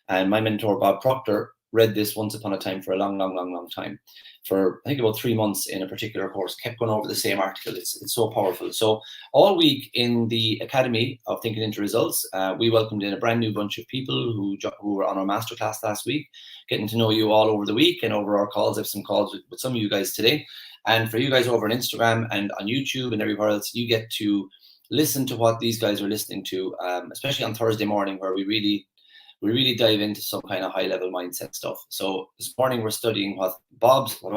And my mentor, Bob Proctor, read this once upon a time for a long time. For I think about 3 months in a particular course, kept going over the same article. It's so powerful. So all week in the Academy of Thinking into Results, we welcomed in a brand new bunch of people who were on our masterclass last week, getting to know you all over the week and over our calls. I have some calls with some of you guys today. And for you guys over on Instagram and on YouTube and everywhere else, you get to listen to what these guys are listening to, especially on Thursday morning, where we really dive into some kind of high-level mindset stuff. So this morning we're studying what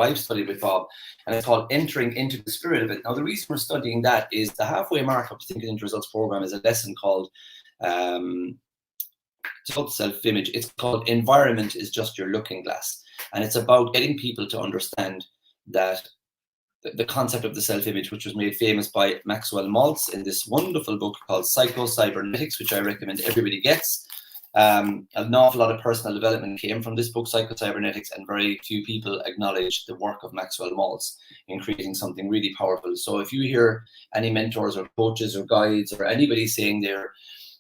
I've studied with Bob, and it's called Entering into the Spirit of It. Now, the reason we're studying that is the halfway mark of the Thinking into Results program is a lesson called self-image. It's called Environment is Just Your Looking Glass. And it's about getting people to understand that the concept of the self-image, which was made famous by Maxwell Maltz in this wonderful book called Psycho-Cybernetics, which I recommend everybody gets. An awful lot of personal development came from this book, Psycho-Cybernetics, and very few people acknowledge the work of Maxwell Maltz in creating something really powerful. So if you hear any mentors or coaches or guides or anybody saying their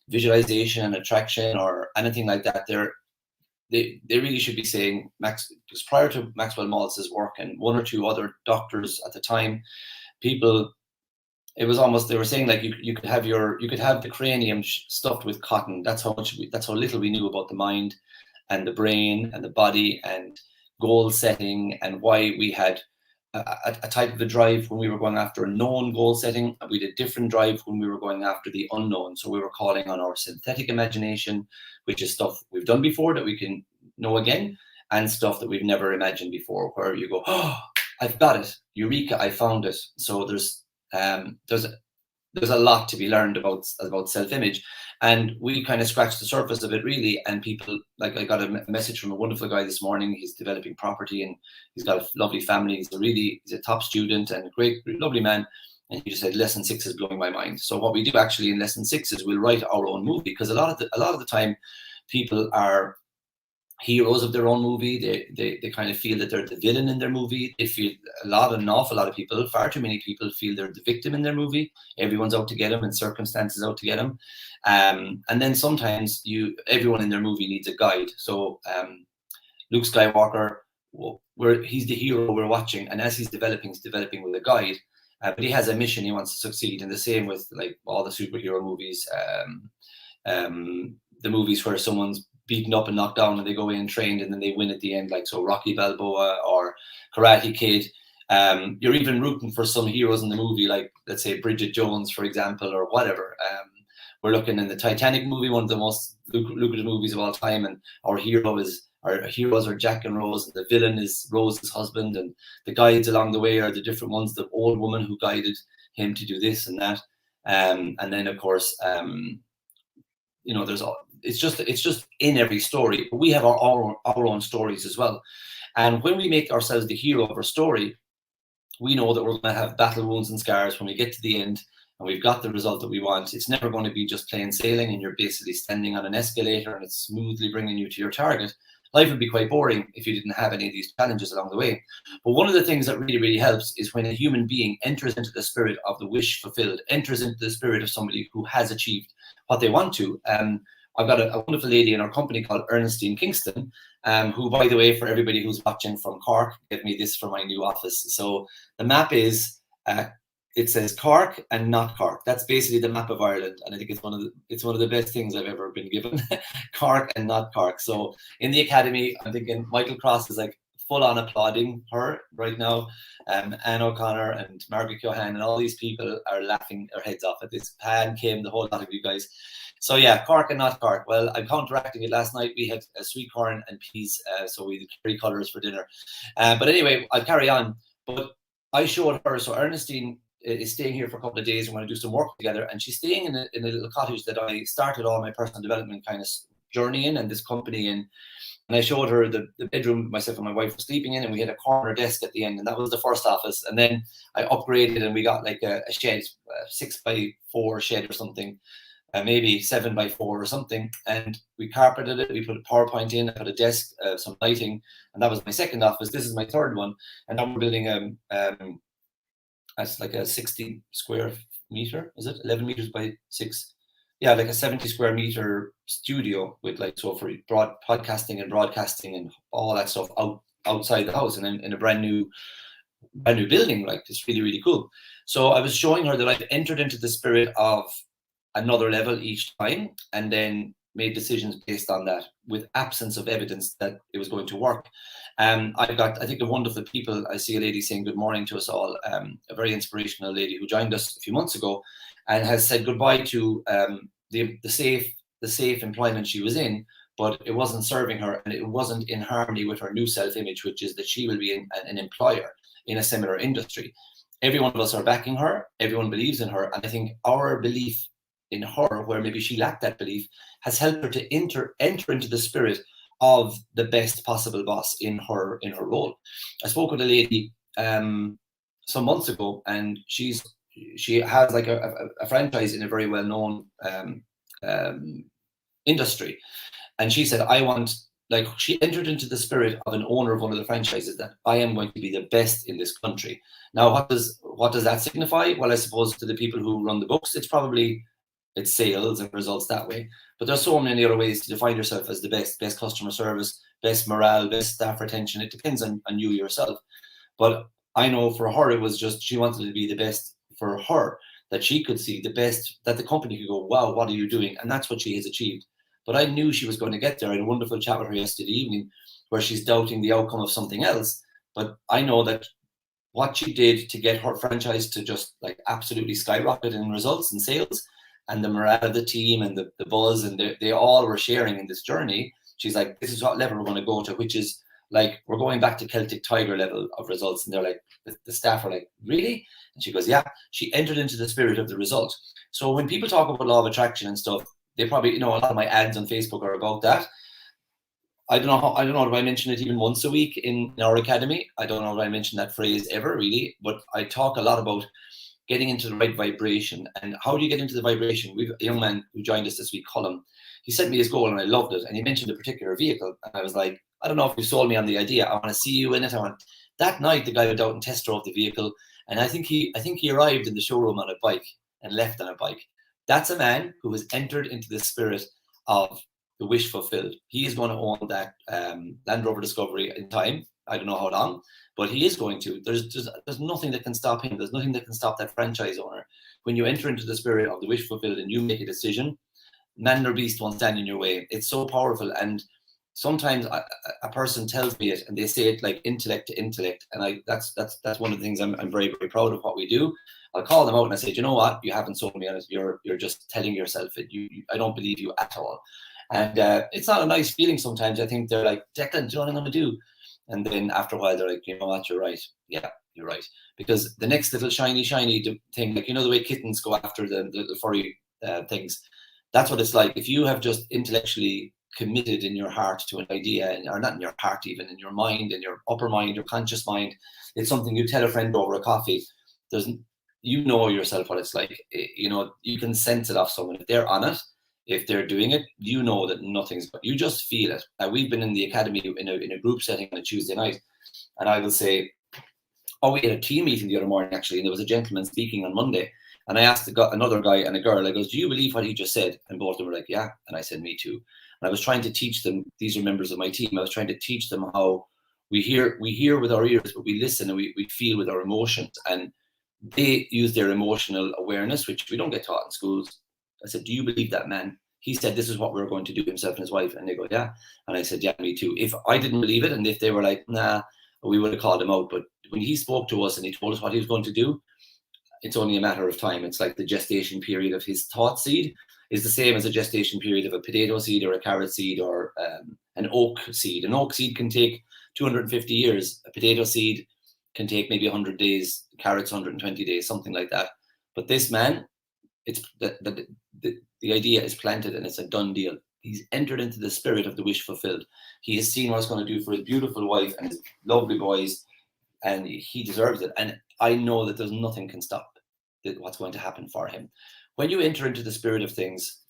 visualization and attraction or anything like that, they really should be saying because prior to Maxwell Maltz's work and one or two other doctors at the time, people, it was almost, they were saying like you could have the cranium stuffed with cotton. That's how little we knew about the mind and the brain and the body and goal setting, and why we had a type of a drive when we were going after a known goal setting, and we had a different drive when we were going after the unknown. So we were calling on our synthetic imagination, which is stuff we've done before that we can know again, and stuff that we've never imagined before, where you go, oh, I've got it, eureka, I found it. So there's a lot to be learned about self-image, and we kind of scratched the surface of it really. And people, like, I got a message from a wonderful guy this morning. He's developing property and he's got a lovely family. He's a top student and a great, lovely man. And he just said, lesson 6 is blowing my mind. So what we do actually in lesson 6 is we'll write our own movie, because a lot of the time people are heroes of their own movie. They kind of feel that they're the villain in their movie. They feel an awful lot of people, far too many people, feel they're the victim in their movie. Everyone's out to get them and circumstances out to get them. And then sometimes everyone in their movie needs a guide. So Luke Skywalker, he's the hero we're watching, and as he's developing with a guide. But he has a mission. He wants to succeed. And the same with like all the superhero movies, the movies where someone's beaten up and knocked down and they go in trained and then they win at the end, like so Rocky Balboa or Karate Kid. You're even rooting for some heroes in the movie, like let's say Bridget Jones, for example, or whatever. We're looking in the Titanic movie, one of the most lucrative movies of all time, and our heroes are Jack and Rose, and the villain is Rose's husband, and the guides along the way are the different ones, the old woman who guided him to do this and that. And then of course, it's just in every story, but we have our own stories as well. And when we make ourselves the hero of our story, we know that we're going to have battle wounds and scars when we get to the end and we've got the result that we want. It's never going to be just plain sailing and you're basically standing on an escalator and it's smoothly bringing you to your target. Life would be quite boring if you didn't have any of these challenges along the way. But one of the things that really, really helps is when a human being enters into the spirit of the wish fulfilled, enters into the spirit of somebody who has achieved what they want to. I've got a wonderful lady in our company called Ernestine Kingston, who, by the way, for everybody who's watching from Cork, gave me this for my new office. So the map is, it says Cork and not Cork. That's basically the map of Ireland, and I think it's one of the best things I've ever been given. Cork and not Cork. So in the academy, I'm thinking Michael Cross is like full on applauding her right now. Anne O'Connor and Margaret Johan and all these people are laughing their heads off at this. Pan, Kim, the whole lot of you guys. So yeah, Cork and not Cork. Well, I'm counteracting it. Last night we had sweet corn and peas, so we did curry colours for dinner. But anyway, I'll carry on. But I showed her, so Ernestine is staying here for a couple of days. We're going to do some work together, and she's staying in a little cottage that I started all my personal development kind of journey in, and this company in. And I showed her the bedroom myself and my wife were sleeping in, and we had a corner desk at the end, and that was the first office. And then I upgraded, and we got like a shed, a 6x4 shed or something. Maybe 7x4 or something, and we carpeted it. We put a PowerPoint in, I put a desk, some lighting, and that was my second office. This is my third one, and now we're building that's like a 60 square meter. Is it 11 meters by 6? yeah, like a 70 square meter studio with like, so for podcasting and broadcasting and all that stuff outside the house, and in a brand new building. Like, it's really, really cool. So I was showing her that I've entered into the spirit of another level each time, and then made decisions based on that with absence of evidence that it was going to work. I've got, I think, a wonderful people. I see a lady saying good morning to us all, a very inspirational lady who joined us a few months ago and has said goodbye to the safe employment she was in, but it wasn't serving her, and it wasn't in harmony with her new self-image, which is that she will be an employer in a similar industry. Every one of us are backing her. Everyone believes in her. And I think our belief in her, where maybe she lacked that belief, has helped her to enter into the spirit of the best possible boss in her role. I spoke with a lady some months ago, and she has like a franchise in a very well-known industry. And she said, I want, like, she entered into the spirit of an owner of one of the franchises, that I am going to be the best in this country. Now, what does that signify? Well, I suppose to the people who run the books, it's sales and results that way. But there's so many other ways to define yourself as the best customer service, best morale, best staff retention. It depends on you yourself. But I know for her, it was just, she wanted to be the best for her, that she could see the best, that the company could go, wow, what are you doing? And that's what she has achieved. But I knew she was going to get there. I had a wonderful chat with her yesterday evening where she's doubting the outcome of something else. But I know that what she did to get her franchise to just like absolutely skyrocket in results and sales, and the morale of the team and the buzz, and they all were sharing in this journey. She's like, this is what level we're going to go to, which is like, we're going back to Celtic Tiger level of results. And they're like, the staff are like, really? And she goes, yeah, she entered into the spirit of the result. So when people talk about law of attraction and stuff, they probably, a lot of my ads on Facebook are about that. I don't know if I mention it even once a week in our academy. I don't know if I mention that phrase ever really, but I talk a lot about getting into the right vibration. And how do you get into the vibration? We've a young man who joined us this week, Colin. He sent me his goal and I loved it. And he mentioned a particular vehicle. And I was like, I don't know if you sold me on the idea. I want to see you in it. That night, the guy went out and test drove the vehicle. And I think he arrived in the showroom on a bike and left on a bike. That's a man who has entered into the spirit of the wish fulfilled. He is going to own that Land Rover Discovery in time. I don't know how long, but he is going to. There's nothing that can stop him. There's nothing that can stop that franchise owner. When you enter into the spirit of the wish fulfilled and you make a decision, man or beast won't stand in your way. It's so powerful. And sometimes a person tells me it and they say it like intellect to intellect. And that's one of the things I'm very, very proud of what we do. I'll call them out and I say, you know what? You haven't sold me on it. You're just telling yourself it. I don't believe you at all. And it's not a nice feeling sometimes. I think they're like, Declan, do you know what I'm going to do? And then after a while, they're like, you know what? You're right. Yeah, you're right. Because the next little shiny thing, like, the way kittens go after the furry things, that's what it's like. If you have just intellectually committed in your heart to an idea, or not in your heart, even in your mind, in your upper mind, your conscious mind, it's something you tell a friend over a coffee. You know yourself what it's like. You can sense it off someone. If they're on it, if they're doing it, you know that nothing's, but you just feel it. We've been in the academy in a group setting on a Tuesday night, and I will say, we had a team meeting the other morning actually, and there was a gentleman speaking on Monday, and I asked another guy and a girl, I goes, do you believe what he just said? And both of them were like, yeah. And I said, me too. And I was trying to teach them, these are members of my team, I was trying to teach them how we hear with our ears, but we listen and we feel with our emotions. And they use their emotional awareness, which we don't get taught in schools. I said, do you believe that, man? He said, this is what we're going to do, himself and his wife. And they go, yeah. And I said, yeah, me too. If I didn't believe it, and if they were like, nah, we would have called him out. But when he spoke to us and he told us what he was going to do, it's only a matter of time. It's like the gestation period of his thought seed is the same as the gestation period of a potato seed or a carrot seed or an oak seed. An oak seed can take 250 years. A potato seed can take maybe 100 days. Carrots 120 days, something like that. But this man, it's the idea is planted and it's a done deal. He's entered into the spirit of the wish fulfilled. He has seen what it's going to do for his beautiful wife and his lovely boys, and he deserves it. And I know that there's nothing can stop what's going to happen for him. When you enter into the spirit of things,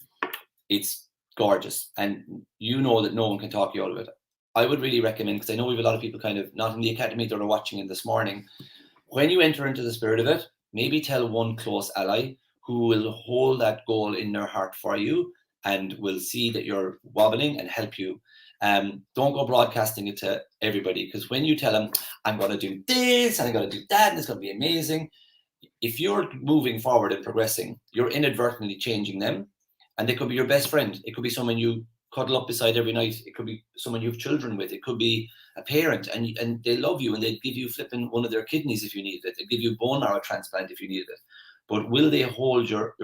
it's gorgeous, and you know that no one can talk you out of it. I would really recommend, because I know we have a lot of people kind of not in the academy that are watching it this morning. When you enter into the spirit of it, maybe tell one close ally who will hold that goal in their heart for you and will see that you're wobbling and help you. Don't go broadcasting it to everybody, because when you tell them, I'm going to do this and I'm going to do that and it's going to be amazing, if you're moving forward and progressing, you're inadvertently changing them. And they could be your best friend. It could be someone you cuddle up beside every night. It could be someone you have children with. It could be a parent, and they love you and they'd give you flipping one of their kidneys if you needed it. They'd give you bone marrow transplant if you needed it. But will they hold your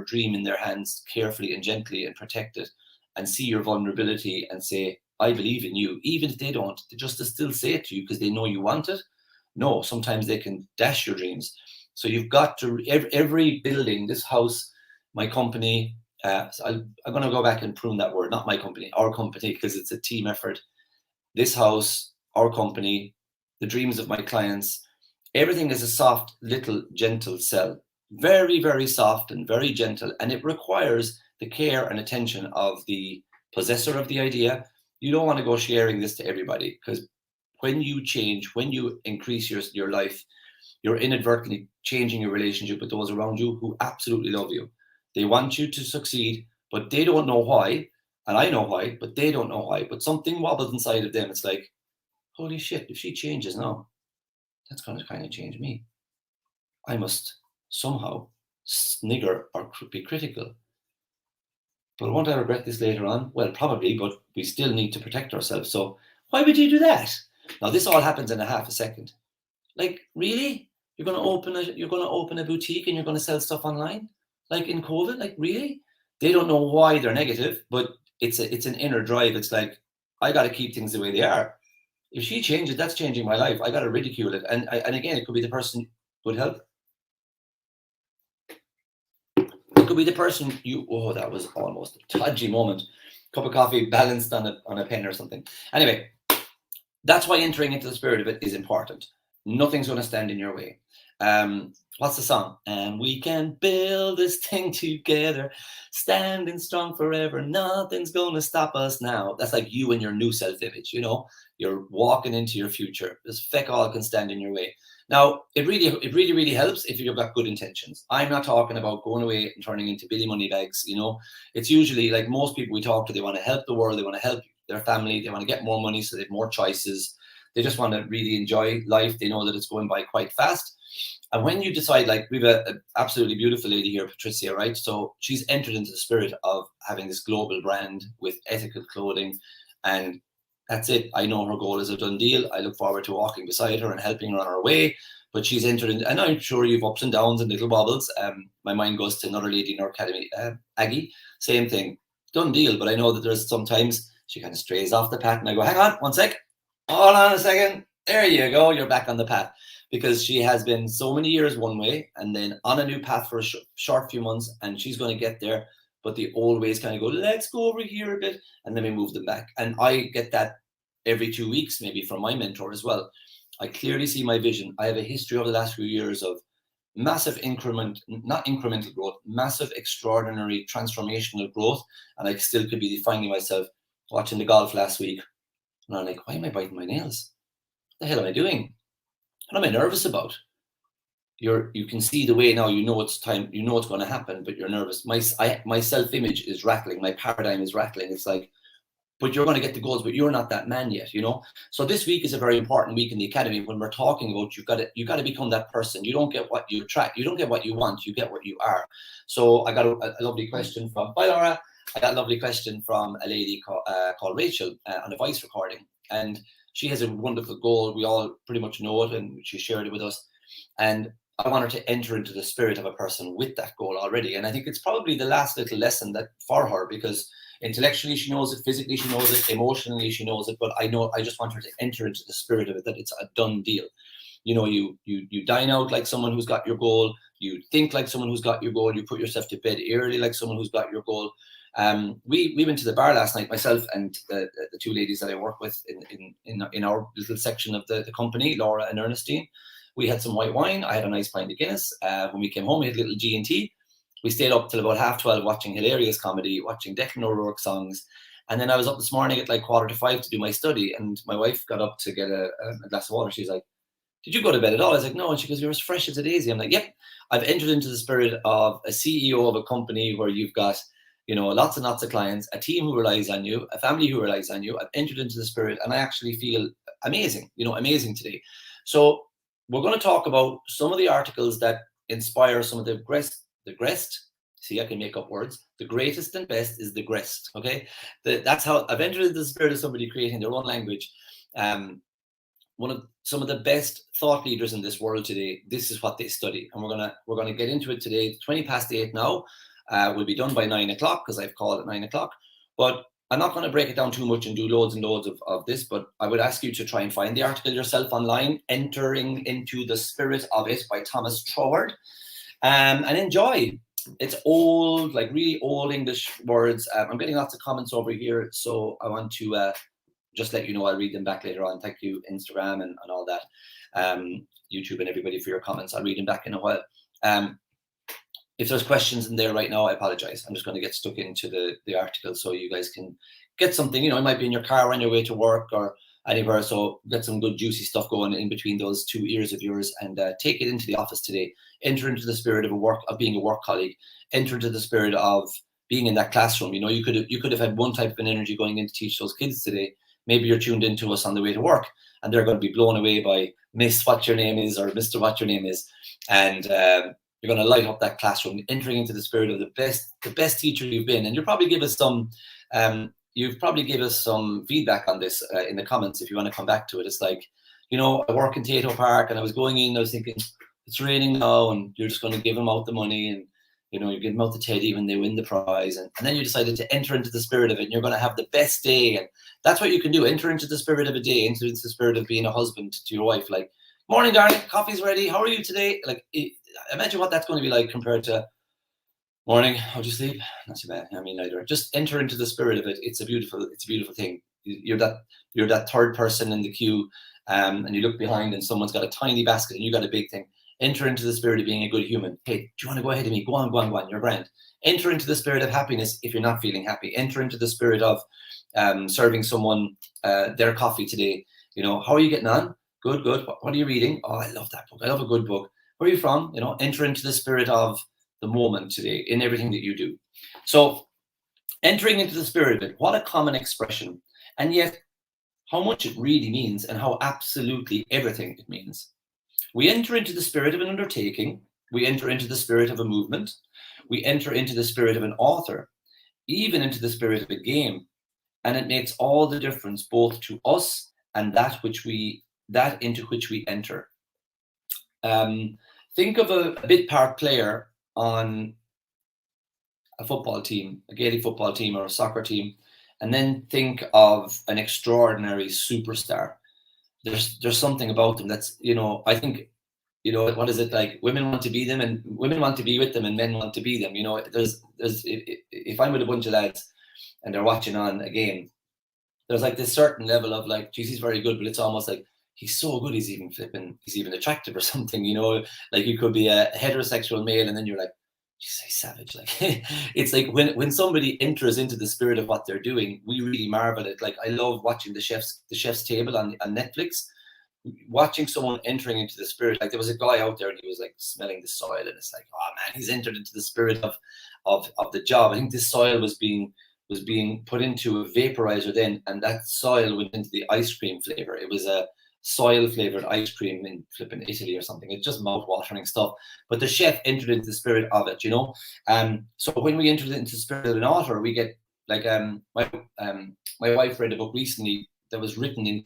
dream in their hands carefully and gently and protect it and see your vulnerability and say, I believe in you, even if they don't, they just still say it to you because they know you want it? No, sometimes they can dash your dreams. So you've got to, every building, this house, my company, so I'm going to go back and prune that word, not my company, our company, because it's a team effort. This house, our company, the dreams of my clients, everything is a soft, little, gentle cell. Very, very soft and very gentle. And it requires the care and attention of the possessor of the idea. You don't want to go sharing this to everybody, because when you change, when you increase your life, you're inadvertently changing your relationship with those around you who absolutely love you. They want you to succeed, but they don't know why. And I know why, but they don't know why. But something wobbles inside of them. It's like, holy shit, if she changes now, that's going to kind of change me. I must somehow snigger or be critical. But won't I regret this later on? Well, probably, but we still need to protect ourselves. So why would you do that? Now, this all happens in a half a second. Like, really? You're going to open a boutique and you're going to sell stuff online? Like in COVID? Like, really? They don't know why they're negative, but it's an inner drive. It's like, I got to keep things the way they are. If she changes, that's changing my life. I got to ridicule it. And again, it could be the person who would help. It could be the person oh, that was almost a touchy moment. Cup of coffee balanced on a pen or something. Anyway, that's why entering into the spirit of it is important. Nothing's going to stand in your way. What's the song? And we can build this thing together, standing strong forever. Nothing's going to stop us now. That's like you and your new self-image, you know. You're walking into your future. This feck all can stand in your way. Now, it really helps if you've got good intentions. I'm not talking about going away and turning into Billy Moneybags, you know. It's usually like most people we talk to, they want to help the world, they want to help their family, they want to get more money so they have more choices. They just want to really enjoy life. They know that it's going by quite fast. And when you decide, like we have an absolutely beautiful lady here, Patricia, right? So she's entered into the spirit of having this global brand with ethical clothing, and that's it. I know her goal is a done deal. I look forward to walking beside her and helping her on her way. But she's entered in, and I'm sure you've ups and downs and little wobbles. My mind goes to another lady in our academy, Aggie. Same thing, done deal. But I know that there's sometimes she kind of strays off the path, and I go, hang on, 1 sec, hold on a second. There you go. You're back on the path, because she has been so many years one way and then on a new path for a short few months, and she's going to get there. But the old ways kind of go, let's go over here a bit, and then we move them back. And I get that every 2 weeks, maybe from my mentor as well. I clearly see my vision. I have a history over the last few years of massive not incremental growth, massive, extraordinary, transformational growth. And I still could be finding myself watching the golf last week. And I'm like, why am I biting my nails? What the hell am I doing? What am I nervous about? You can see the way now, you know it's time, you know it's going to happen, but you're nervous. My self-image is rattling, my paradigm is rattling. It's like, but you're going to get the goals, but you're not that man yet, you know? So this week is a very important week in the academy when we're talking about you got to become that person. You don't get what you attract. You don't get what you want. You get what you are. So I got a lovely question from, bye Laura. I got a lovely question from a lady called Rachel on a voice recording. And she has a wonderful goal. We all pretty much know it, and she shared it with us. And I want her to enter into the spirit of a person with that goal already. And I think it's probably the last little lesson that for her, because intellectually she knows it, physically she knows it, emotionally she knows it, but I just want her to enter into the spirit of it, that it's a done deal. You know, you dine out like someone who's got your goal, you think like someone who's got your goal, you put yourself to bed early like someone who's got your goal. We went to the bar last night, myself and the two ladies that I work with in our little section of the company, Laura and Ernestine. We had some white wine. I had a nice pint of Guinness. When we came home, we had a little G&T. We stayed up till about 12:30 watching hilarious comedy, watching Declan O'Rourke songs. And then I was up this morning at like 4:45 to do my study. And my wife got up to get a glass of water. She's like, did you go to bed at all? I was like, no. And she goes, you're as fresh as a daisy. I'm like, yep, I've entered into the spirit of a CEO of a company where you've got, you know, lots and lots of clients, a team who relies on you, a family who relies on you. I've entered into the spirit and I actually feel amazing, you know, amazing today. So we're going to talk about some of the articles that inspire some of the greatest. See, I can make up words. The greatest and best is the greatest. Okay, that's how I've entered into the spirit of somebody creating their own language. Some of the best thought leaders in this world today. This is what they study, and we're gonna get into it today. It's 8:20 now. We'll be done by 9 o'clock because I've called at 9 o'clock. But I'm not going to break it down too much and do loads and loads of this, but I would ask you to try and find the article yourself online, Entering into the Spirit of It by Thomas Troward, and enjoy. It's old, like really old English words. I'm getting lots of comments over here, so I want to just let you know I'll read them back later on. Thank you, Instagram and all that, YouTube and everybody for your comments. I'll read them back in a while. If there's questions in there right now, I apologize. I'm just going to get stuck into the article so you guys can get something. You know, it might be in your car on your way to work or anywhere. So get some good juicy stuff going in between those two ears of yours and take it into the office today. Enter into the spirit of being a work colleague. Enter into the spirit of being in that classroom. You know, you could have had one type of an energy going in to teach those kids today. Maybe you're tuned into us on the way to work and they're going to be blown away by Miss what your name is or Mr. what your name is. And you're going to light up that classroom, entering into the spirit of the best teacher you've been. And you'll probably give us some, feedback on this in the comments if you want to come back to it. It's like, you know, I work in Tato Park and I was going in, I was thinking, it's raining now and you're just going to give them out the money and, you know, you give them out the teddy when they win the prize. And then you decided to enter into the spirit of it and you're going to have the best day. And that's what you can do. Enter into the spirit of a day, enter into the spirit of being a husband to your wife. Like, morning, darling, coffee's ready. How are you today? Like, imagine what that's going to be like compared to morning. How'd you sleep? Not too bad. I mean, neither. Just enter into the spirit of it. It's a beautiful thing. You're that third person in the queue, and you look behind, and someone's got a tiny basket, and you got a big thing. Enter into the spirit of being a good human. Hey, do you want to go ahead of me? Go on. You're grand. Enter into the spirit of happiness if you're not feeling happy. Enter into the spirit of serving someone their coffee today. You know, how are you getting on? Good. What are you reading? Oh, I love that book. I love a good book. Where are you from? You know, enter into the spirit of the moment today in everything that you do. So entering into the spirit of it, what a common expression. And yet how much it really means and how absolutely everything it means. We enter into the spirit of an undertaking. We enter into the spirit of a movement. We enter into the spirit of an author, even into the spirit of a game. And it makes all the difference both to us and that into which we enter. Think of a bit part player on a football team, a Gaelic football team or a soccer team, and then think of an extraordinary superstar. There's something about them that's, you know, I think, you know, what is it like? Women want to be them and women want to be with them and men want to be them. You know, if I'm with a bunch of lads and they're watching on a game, there's like this certain level of like, geez, he's very good, but it's almost like, he's so good, he's even attractive or something, you know, like you could be a heterosexual male and then you're like, geez, he's savage. Like, it's like when somebody enters into the spirit of what they're doing, we really marvel at it. Like, I love watching the chef's table on Netflix, watching someone entering into the spirit. Like, there was a guy out there and he was like smelling the soil and it's like, oh man, he's entered into the spirit of the job. I think this soil was being put into a vaporizer then, and that soil went into the ice cream flavor. It was a soil flavored ice cream in flipping Italy or something. It's just mouth-watering stuff. But the chef entered into the spirit of it, you know. So when we entered into the spirit of an author, we get like my wife read a book recently that was written in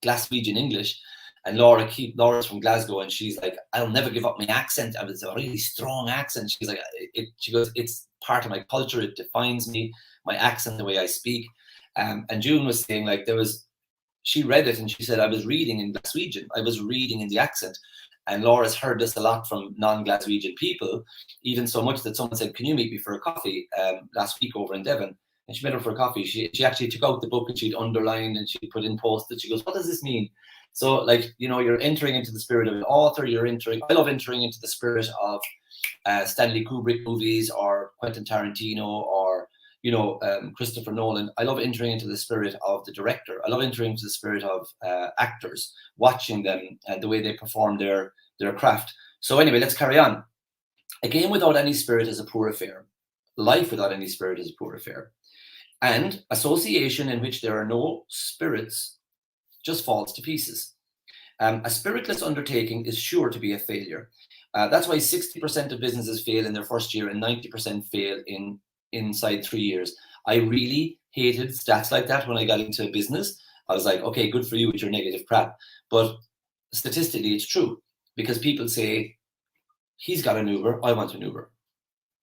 Glaswegian English, and Laura's from Glasgow, and she's like, I'll never give up my accent. I was a really strong accent. She's like, she goes, it's part of my culture. It defines me, my accent, the way I speak. And June was saying like she read it and she said, I was reading in Glaswegian. I was reading in the accent. And Laura's heard this a lot from non-Glaswegian people, even so much that someone said, can you meet me for a coffee last week over in Devon? And she met her for a coffee. She actually took out the book and she'd underlined and she put in post-it. She goes, what does this mean? So like, you know, you're entering into the spirit of an author. I love entering into the spirit of Stanley Kubrick movies or Quentin Tarantino or, Christopher Nolan. I love entering into the spirit of the director. I love entering into the spirit of actors, watching them and the way they perform their craft. So anyway, let's carry on. A game without any spirit is a poor affair. Life without any spirit is a poor affair. And association in which there are no spirits just falls to pieces. A spiritless undertaking is sure to be a failure. That's why 60% of businesses fail in their first year and 90% fail inside 3 years. I really hated stats like that when I got into business. I was like, okay, good for you with your negative crap. But statistically, it's true, because people say, he's got an Uber, I want an Uber.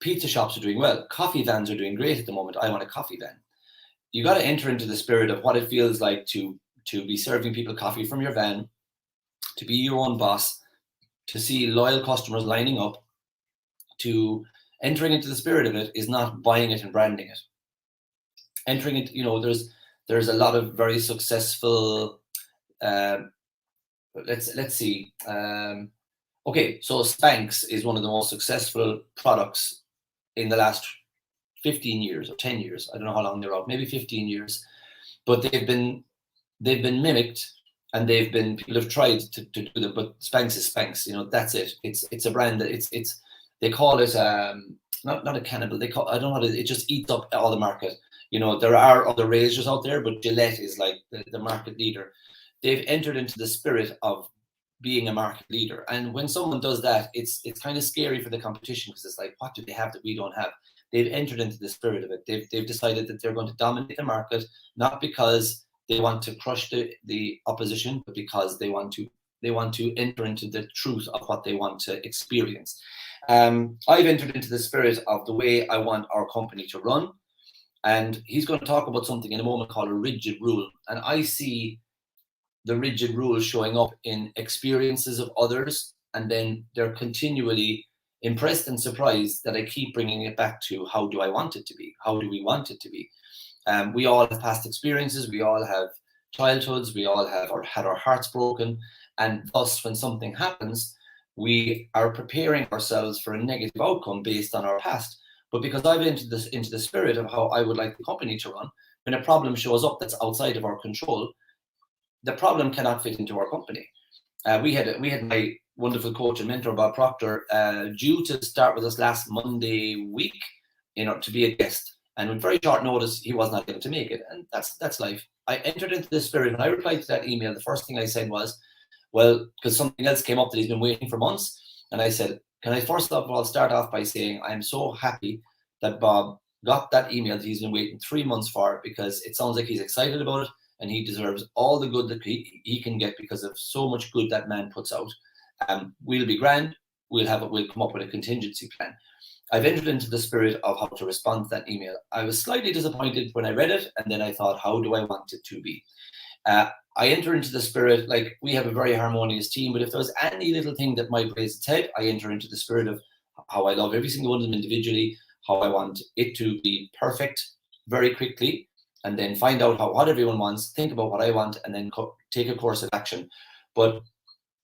Pizza shops are doing well. Coffee vans are doing great at the moment. I want a coffee van. You got to enter into the spirit of what it feels like to be serving people coffee from your van, to be your own boss, to see loyal customers lining up. To entering into the spirit of it is not buying it and branding it. Entering it, there's a lot of very successful. Let's see. Okay, so Spanx is one of the most successful products in the last 15 years or 10 years. I don't know how long they're out, maybe 15 years. But they've been mimicked, and people have tried to do them, but Spanx is Spanx. That's it. It's a brand that they call it not a cannibal. I don't know how it just eats up all the market. There are other razors out there, but Gillette is like the market leader. They've entered into the spirit of being a market leader. And when someone does that, it's kind of scary for the competition, because it's like, what do they have that we don't have? They've entered into the spirit of it. They've decided that they're going to dominate the market, not because they want to crush the opposition, but because they want to enter into the truth of what they want to experience. I've entered into the spirit of the way I want our company to run. And he's going to talk about something in a moment called a rigid rule. And I see the rigid rule showing up in experiences of others, and then they're continually impressed and surprised that I keep bringing it back to, how do I want it to be? How do we want it to be? We all have past experiences. We all have childhoods. We all have had our hearts broken. And thus, when something happens, we are preparing ourselves for a negative outcome based on our past. But because I've entered into the spirit of how I would like the company to run, when a problem shows up that's outside of our control, the problem cannot fit into our company. We had my wonderful coach and mentor, Bob Proctor, due to start with us last Monday week, to be a guest. And with very short notice, he was not able to make it. And that's life. I entered into the spirit. When I replied to that email, the first thing I said was, well, because something else came up that he's been waiting for months. And I said, can I first of all start off by saying, I'm so happy that Bob got that email that he's been waiting 3 months for, because it sounds like he's excited about it, and he deserves all the good that he can get because of so much good that man puts out. We'll be grand. We'll come up with a contingency plan. I've entered into the spirit of how to respond to that email. I was slightly disappointed when I read it, and then I thought, how do I want it to be? I enter into the spirit, like, we have a very harmonious team, but if there's any little thing that might raise its head, I enter into the spirit of how I love every single one of them individually, how I want it to be perfect very quickly, and then find out what everyone wants, think about what I want, and then take a course of action. But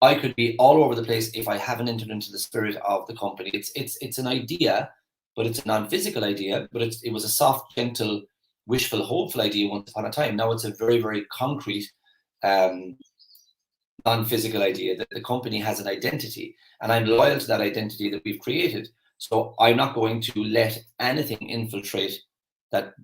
I could be all over the place if I haven't entered into the spirit of the company. It's an idea, but it's a non-physical idea, but it was a soft, gentle, wishful, hopeful idea once upon a time. Now it's a very, very concrete, non-physical idea that the company has an identity, and I'm loyal to that identity that we've created. So I'm not going to let anything infiltrate that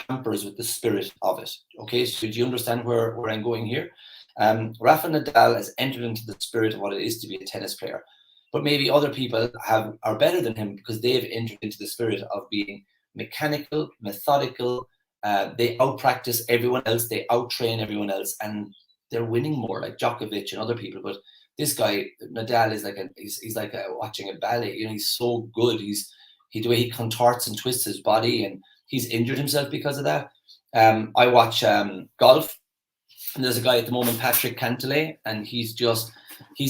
hampers with the spirit of it. Okay, so do you understand where I'm going here? Rafa Nadal has entered into the spirit of what it is to be a tennis player, but maybe other people are better than him because they've entered into the spirit of being mechanical, methodical. They out-practice everyone else, they out-train everyone else, and they're winning more, like Djokovic and other people. But this guy Nadal is he's like watching a ballet. He's so good. The way he contorts and twists his body, and he's injured himself because of that. I watch golf, and there's a guy at the moment, Patrick Cantlay, and he's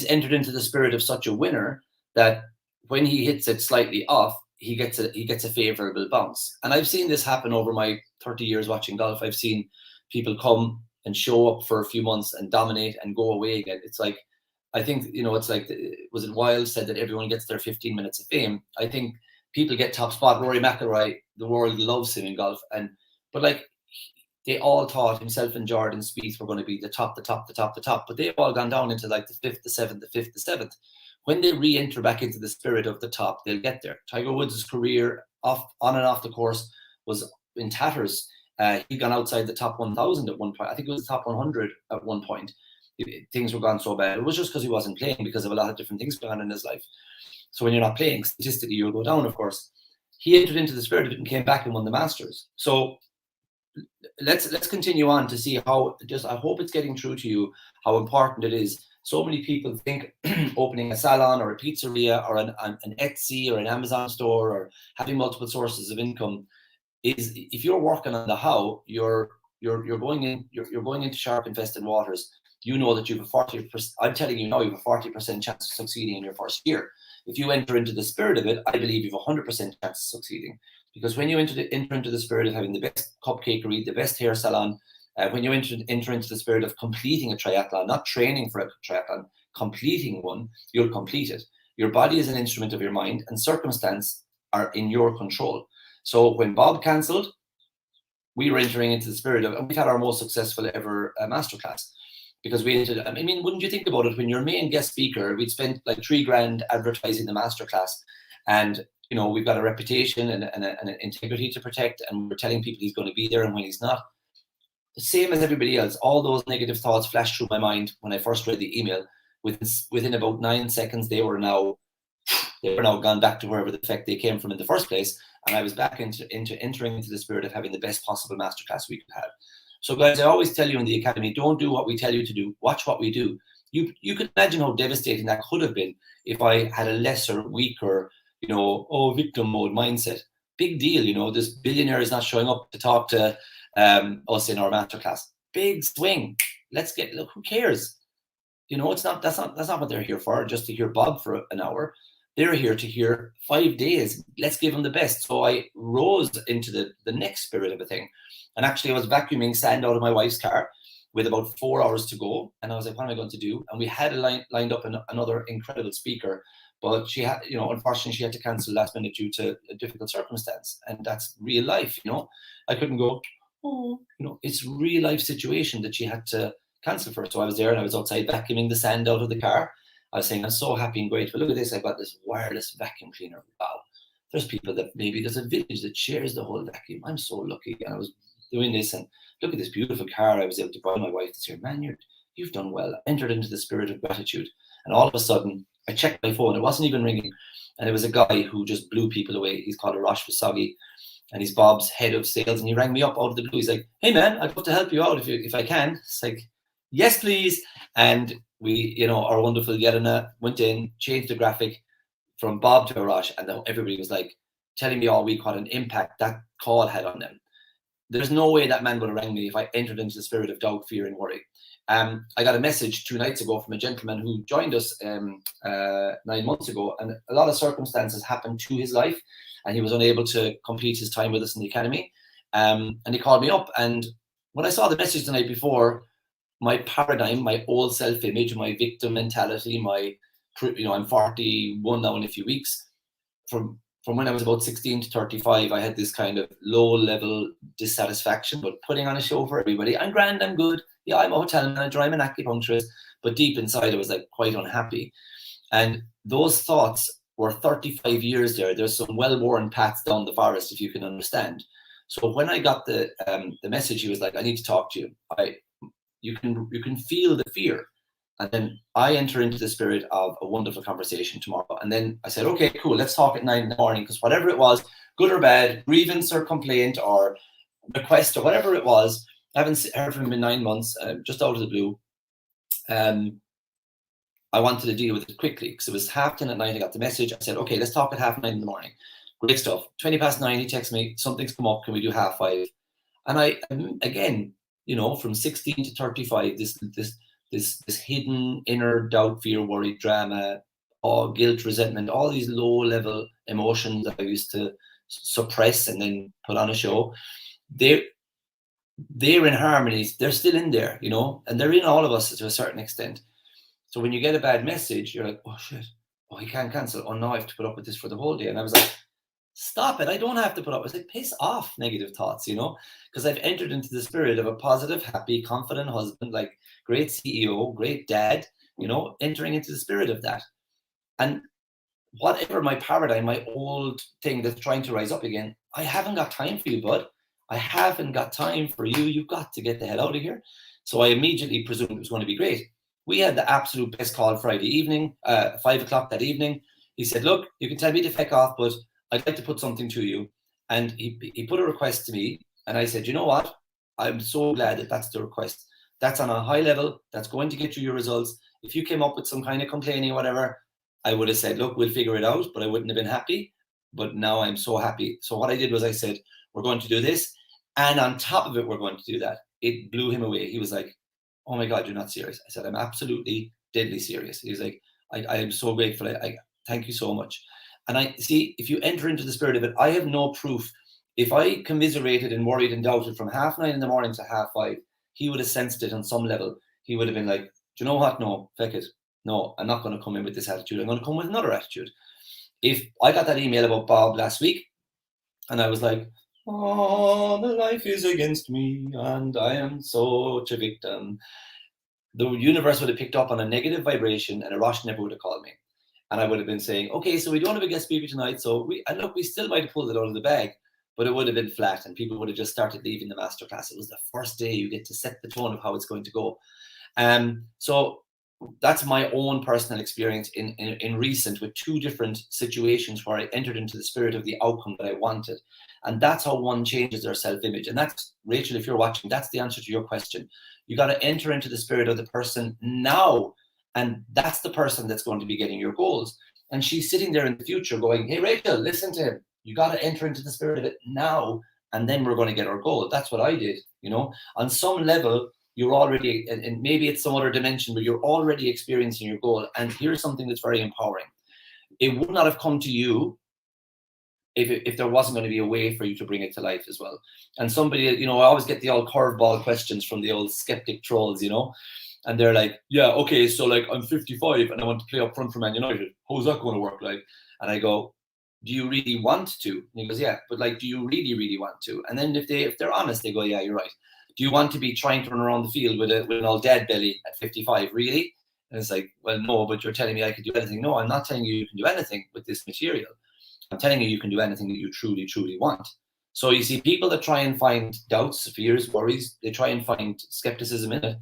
entered into the spirit of such a winner that when he hits it slightly off, he gets a favorable bounce. And I've seen this happen over my 30 years watching golf. I've seen people come and show up for a few months and dominate and go away again. It's like, I think, it's like, was it Wild said that everyone gets their 15 minutes of fame? I think people get top spot. Rory McIlroy, the world loves him in golf, but like they all thought himself and Jordan Spieth were going to be the top, but they've all gone down into like the fifth, the seventh, the fifth, the seventh. When they re-enter back into the spirit of the top, they'll get there. Tiger Woods' career on and off the course was in tatters. He'd gone outside the top 1,000 at one point. I think it was the top 100 at one point. Things were gone so bad. It was just because he wasn't playing, because of a lot of different things going on in his life. So when you're not playing, statistically, you'll go down, of course. He entered into the spirit of it and came back and won the Masters. So let's continue on to see how, I hope it's getting through to you how important it is. So many people think opening a salon or a pizzeria or an Etsy or an Amazon store or having multiple sources of income is, if you're working on the how, you're going into sharp infested waters. You know that you have a 40%. I'm telling you now, you have a 40% chance of succeeding in your first year. If you enter into the spirit of it, I believe you have a 100% chance of succeeding. Because when you enter into the spirit of having the best cupcakery, the best hair salon, when you enter into the spirit of completing a triathlon, not training for a triathlon, completing one, you'll complete it. Your body is an instrument of your mind, and circumstance are in your control. So when Bob cancelled, we were entering into the spirit of, and we've had our most successful ever masterclass. Because we entered, I mean, wouldn't you think about it, when your main guest speaker, we'd spent like $3,000 advertising the masterclass, and you know, we've got a reputation and an integrity to protect, and we're telling people he's going to be there, and when he's not, the same as everybody else, all those negative thoughts flashed through my mind when I first read the email. Within about 9 seconds, they were now gone back to wherever the heck they came from in the first place, and I was back into entering into the spirit of having the best possible masterclass we could have. So guys, I always tell you in the academy, don't do what we tell you to do, watch what we do. You can imagine how devastating that could have been if I had a lesser, weaker, victim mode mindset. Big deal, this billionaire is not showing up to talk to us in our masterclass. Big swing. Look, who cares? That's not what they're here for, just to hear Bob for an hour. They're here to hear 5 days. Let's give them the best. So I rose into the next spirit of a thing. And actually, I was vacuuming sand out of my wife's car with about 4 hours to go. And I was like, what am I going to do? And we had lined up another incredible speaker. But she had, unfortunately, she had to cancel last minute due to a difficult circumstance. And that's real life, I couldn't go, it's a real life situation that she had to cancel for. So I was there and I was outside vacuuming the sand out of the car. I was saying, I'm so happy and grateful. Look at this. I've got this wireless vacuum cleaner. Wow. There's people that maybe there's a village that shares the whole vacuum. I'm so lucky. And I was doing this, and look at this beautiful car I was able to buy my wife this year. Man, you've done well. I entered into the spirit of gratitude. And all of a sudden, I checked my phone. It wasn't even ringing. And it was a guy who just blew people away. He's called Arash Vasagi, and he's Bob's head of sales. And he rang me up out of the blue. He's like, hey, man, I'd love to help you out if I can. It's like, yes, please. And we, our wonderful Yelena went in, changed the graphic from Bob to Arash. And everybody was like telling me all week what an impact that call had on them. There's no way that man would have rang me if I entered into the spirit of doubt, fear, and worry. I got a message 2 nights ago from a gentleman who joined us 9 months ago, and a lot of circumstances happened to his life, and he was unable to complete his time with us in the academy. And he called me up, and when I saw the message the night before, my paradigm, my old self-image, my victim mentality, I'm 41 now in a few weeks. From when I was about 16 to 35, I had this kind of low-level dissatisfaction, but putting on a show for everybody. I'm grand, I'm good. Yeah, I'm a hotel manager, I'm an acupuncturist. But deep inside, I was like quite unhappy. And those thoughts were 35 years there. There's some well-worn paths down the forest, if you can understand. So when I got the message, he was like, I need to talk to you. You can feel the fear. And then I enter into the spirit of a wonderful conversation tomorrow. And then I said, okay, cool, let's talk at 9 in the morning, because whatever it was, good or bad, grievance or complaint or request or whatever it was, I haven't heard from him in 9 months, just out of the blue. I wanted to deal with it quickly because it was 10:30 at night. I got the message. I said, okay, let's talk at 9:30 in the morning. Great stuff. 9:20, he texts me, something's come up, can we do 5:30? And I, again, from 16 to 35, this hidden inner doubt, fear, worry, drama, guilt, resentment, all these low-level emotions that I used to suppress and then put on a show, they're in harmonies. They're still in there, and they're in all of us to a certain extent. So when you get a bad message, you're like, oh, shit. Oh, he can't cancel. Oh, no, I have to put up with this for the whole day. And I was like, Stop it. I don't have to put up. It's like, piss off negative thoughts, you know, because I've entered into the spirit of a positive, happy, confident husband, like great CEO, great dad, you know, entering into the spirit of that. And whatever my paradigm, my old thing that's trying to rise up again, I haven't got time for you, bud. I haven't got time for you. You've got to get the hell out of here. So I immediately presumed it was going to be great. We had the absolute best call Friday evening, 5 o'clock that evening. He said, look, you can tell me to feck off, but I'd like to put something to you. And he put a request to me. And I said, you know what? I'm so glad that that's the request. That's on a high level. That's going to get you your results. If you came up with some kind of complaining or whatever, I would have said, look, we'll figure it out, but I wouldn't have been happy. But now I'm so happy. So what I did was I said, we're going to do this. And on top of it, we're going to do that. It blew him away. He was like, oh my God, you're not serious. I said, I'm absolutely deadly serious. He's like, I am so grateful. I thank you so much. And I see, if you enter into the spirit of it, I have no proof. If I commiserated and worried and doubted from 9:30 in the morning to 5:30, he would have sensed it on some level. He would have been like, do you know what? No, feck it. No, I'm not going to come in with this attitude. I'm going to come with another attitude. If I got that email about Bob last week and I was like, oh, the life is against me and I am such a victim, the universe would have picked up on a negative vibration and Arash never would have called me. And I would have been saying, okay, so we don't have a guest speaker tonight. So we still might have pulled it out of the bag, but it would have been flat and people would have just started leaving the masterclass. It was the first day you get to set the tone of how it's going to go. So that's my own personal experience in recent with 2 different situations where I entered into the spirit of the outcome that I wanted. And that's how one changes their self-image. And that's, Rachel, if you're watching, that's the answer to your question. You got to enter into the spirit of the person now. And that's the person that's going to be getting your goals. And she's sitting there in the future going, hey, Rachel, listen to him. You got to enter into the spirit of it now. And then we're going to get our goal. That's what I did, you know, on some level. You're already, and maybe it's some other dimension, but you're already experiencing your goal. And here's something that's very empowering. It would not have come to you if there wasn't going to be a way for you to bring it to life as well. And somebody, you know, I always get the old curveball questions from the old skeptic trolls, you know, and they're like, yeah, okay, so like I'm 55 and I want to play up front for Man United. How's that going to work? Like, and I go, do you really want to? And he goes, yeah, but like, do you really want to? And then if they're honest, they go, yeah, you're right. Do you want to be trying to run around the field with an old dad belly at 55? Really? And it's like, well, no, but you're telling me I could do anything. No, I'm not telling you can do anything with this material. I'm telling you can do anything that you truly want. So you see, people that try and find doubts, fears, worries, they try and find skepticism in it,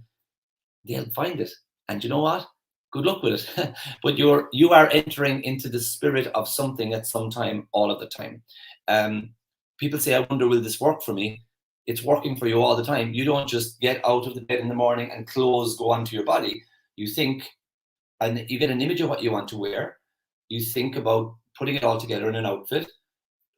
they'll find it. And you know what? Good luck with it. But you are entering into the spirit of something at some time, all of the time. People say, I wonder, will this work for me? It's working for you all the time. You don't just get out of the bed in the morning and clothes go onto your body. You think, and you get an image of what you want to wear. You think about putting it all together in an outfit.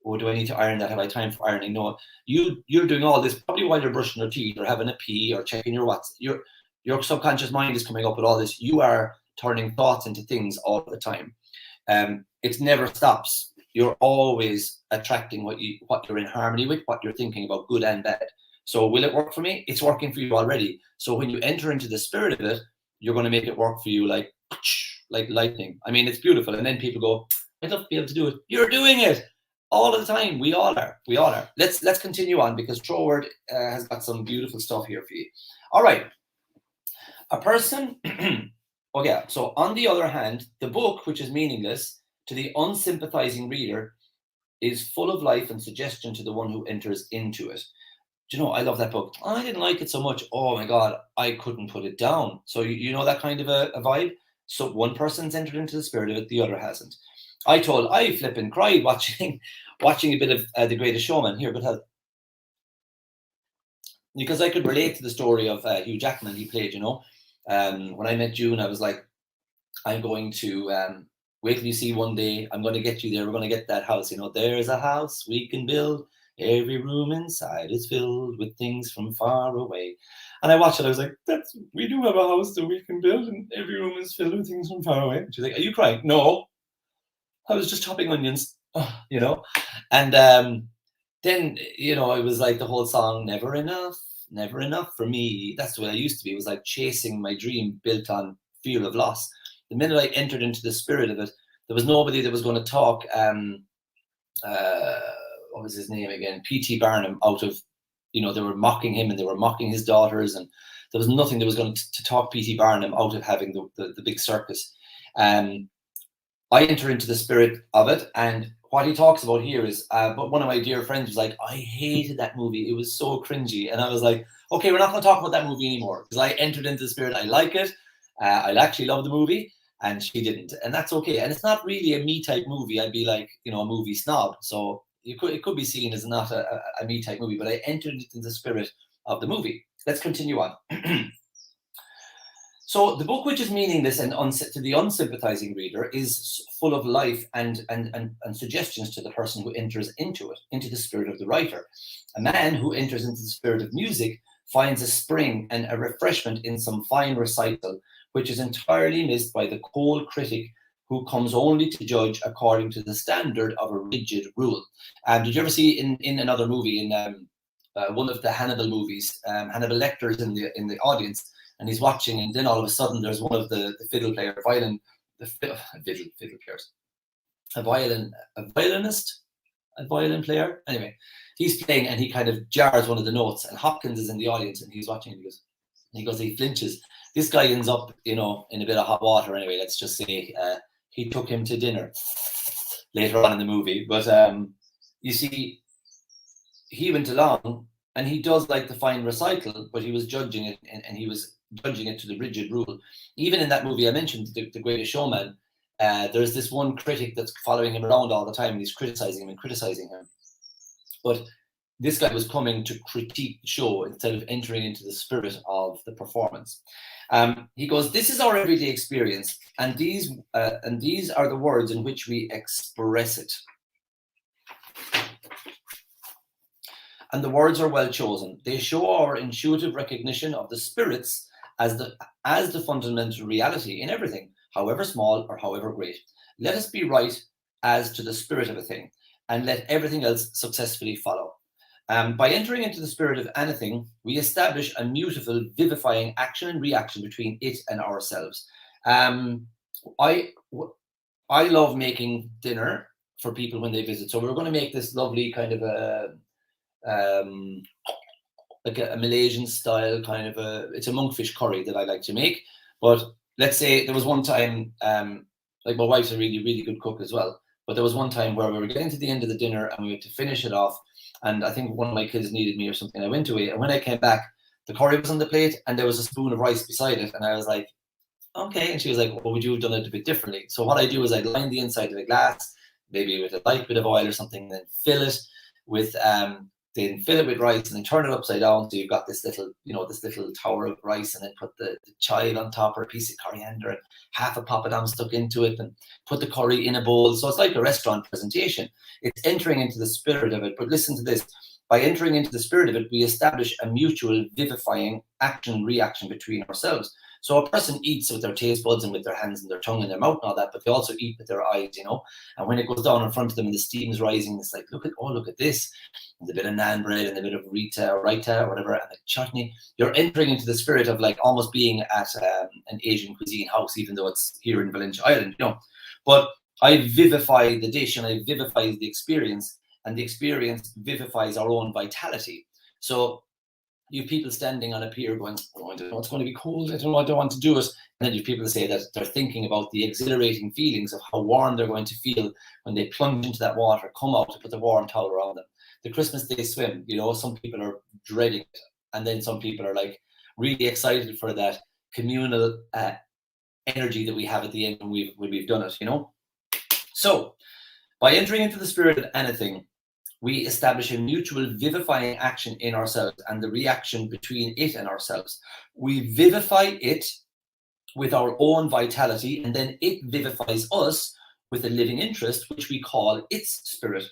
Or do I need to iron that? Have I time for ironing? No, you're doing all this probably while you're brushing your teeth or having a pee or checking your WhatsApp. Your subconscious mind is coming up with all this. You are turning thoughts into things all the time. It never stops. You're always attracting what you're in harmony with, what you're thinking about, good and bad. So will it work for me? It's working for you already. So when you enter into the spirit of it, you're going to make it work for you like lightning. I mean, it's beautiful. And then people go, I'd love to be able to do it. You're doing it all the time. We all are. Let's continue on because Troward has got some beautiful stuff here for you. All right. A person, oh yeah, so on the other hand, the book, which is meaningless to the unsympathizing reader, is full of life and suggestion to the one who enters into it. Do you know, I love that book. I didn't like it so much. Oh my God, I couldn't put it down. So you know that kind of a vibe? So one person's entered into the spirit of it, the other hasn't. I flipping cried watching a bit of The Greatest Showman. Here, good help. Because I could relate to the story of Hugh Jackman he played, you know. When I met June, I was like, I'm going to wait till you see one day. I'm going to get you there. We're going to get that house. You know, there's a house we can build. Every room inside is filled with things from far away. And I watched it. I was like, we do have a house that we can build, and every room is filled with things from far away. And she's like, are you crying? No, I was just chopping onions, you know. And then, you know, it was like the whole song, never enough for me. That's the way I used to be. It was like chasing my dream built on fear of loss. The minute I entered into the spirit of it, there was nobody that was going to talk what was his name again? P.T. Barnum out of, you know, they were mocking him and they were mocking his daughters, and there was nothing that was going to talk P.T. Barnum out of having the big circus. I enter into the spirit of it, and what he talks about here is, but one of my dear friends was like, I hated that movie. It was so cringy. And I was like, okay, we're not going to talk about that movie anymore, because I entered into the spirit. I like it. I actually love the movie, and she didn't. And that's okay. And it's not really a me type movie. I'd be like, you know, a movie snob. So it could be seen as not a me type movie, but I entered into the spirit of the movie. Let's continue on. So the book, which is meaningless and to the unsympathizing reader, is full of life and suggestions to the person who enters into it, into the spirit of the writer. A man who enters into the spirit of music finds a spring and a refreshment in some fine recital, which is entirely missed by the cold critic who comes only to judge according to the standard of a rigid rule. Did you ever see in another movie, in one of the Hannibal movies, Hannibal Lecter's in the audience, and he's watching, and then all of a sudden there's one of the fiddle players, a violin player. Anyway, he's playing and he kind of jars one of the notes, and Hopkins is in the audience and he's watching, and he flinches. This guy ends up, you know, in a bit of hot water. Anyway, let's just say he took him to dinner later on in the movie. But you see, he went along and he does like the fine recital, but he was judging it, and he was judging it to the rigid rule. Even in that movie I mentioned, The Greatest Showman, there's this one critic that's following him around all the time, and he's criticizing him. But this guy was coming to critique the show instead of entering into the spirit of the performance. He goes, this is our everyday experience, and these are the words in which we express it. And the words are well chosen. They show our intuitive recognition of the spirits as the fundamental reality in everything, however small or however great. Let us be right as to the spirit of a thing, and let everything else successfully follow. By entering into the spirit of anything, we establish a mutable, vivifying action and reaction between it and ourselves. I love making dinner for people when they visit. So we're going to make this lovely kind of like a Malaysian style kind of it's a monkfish curry that I like to make. But let's say there was one time, like my wife's a really, really good cook as well. But there was one time where we were getting to the end of the dinner and we had to finish it off. And I think one of my kids needed me or something. I went away, and when I came back, the curry was on the plate and there was a spoon of rice beside it. And I was like, okay. And she was like, well, would you have done it a bit differently? So what I do is I line the inside of a glass, maybe with a light bit of oil or something, then fill it with rice, and then turn it upside down. So you've got this little, you know, this little tower of rice, and then put the chive on top, or a piece of coriander, and half a poppadom stuck into it, and put the curry in a bowl. So it's like a restaurant presentation. It's entering into the spirit of it. But listen to this. By entering into the spirit of it, we establish a mutual vivifying action-reaction between ourselves. So a person eats with their taste buds and with their hands and their tongue and their mouth and all that, but they also eat with their eyes, you know. And when it goes down in front of them and the steam's rising, it's like, look at this. And a bit of naan bread and a bit of raita or whatever, and the chutney. You're entering into the spirit of like almost being at an Asian cuisine house, even though it's here in Valentia Island, you know. But I vivify the dish and I vivify the experience, and the experience vivifies our own vitality. So you have people standing on a pier going, oh, I don't know, it's going to be cold, I don't want to do it. And then you have people that say that they're thinking about the exhilarating feelings of how warm they're going to feel when they plunge into that water, come out to put the warm towel around them. The Christmas Day swim, you know, some people are dreading it. And then some people are like really excited for that communal energy that we have at the end when we've done it, you know. So by entering into the spirit of anything, we establish a mutual vivifying action in ourselves and the reaction between it and ourselves. We vivify it with our own vitality, and then it vivifies us with a living interest, which we call its spirit.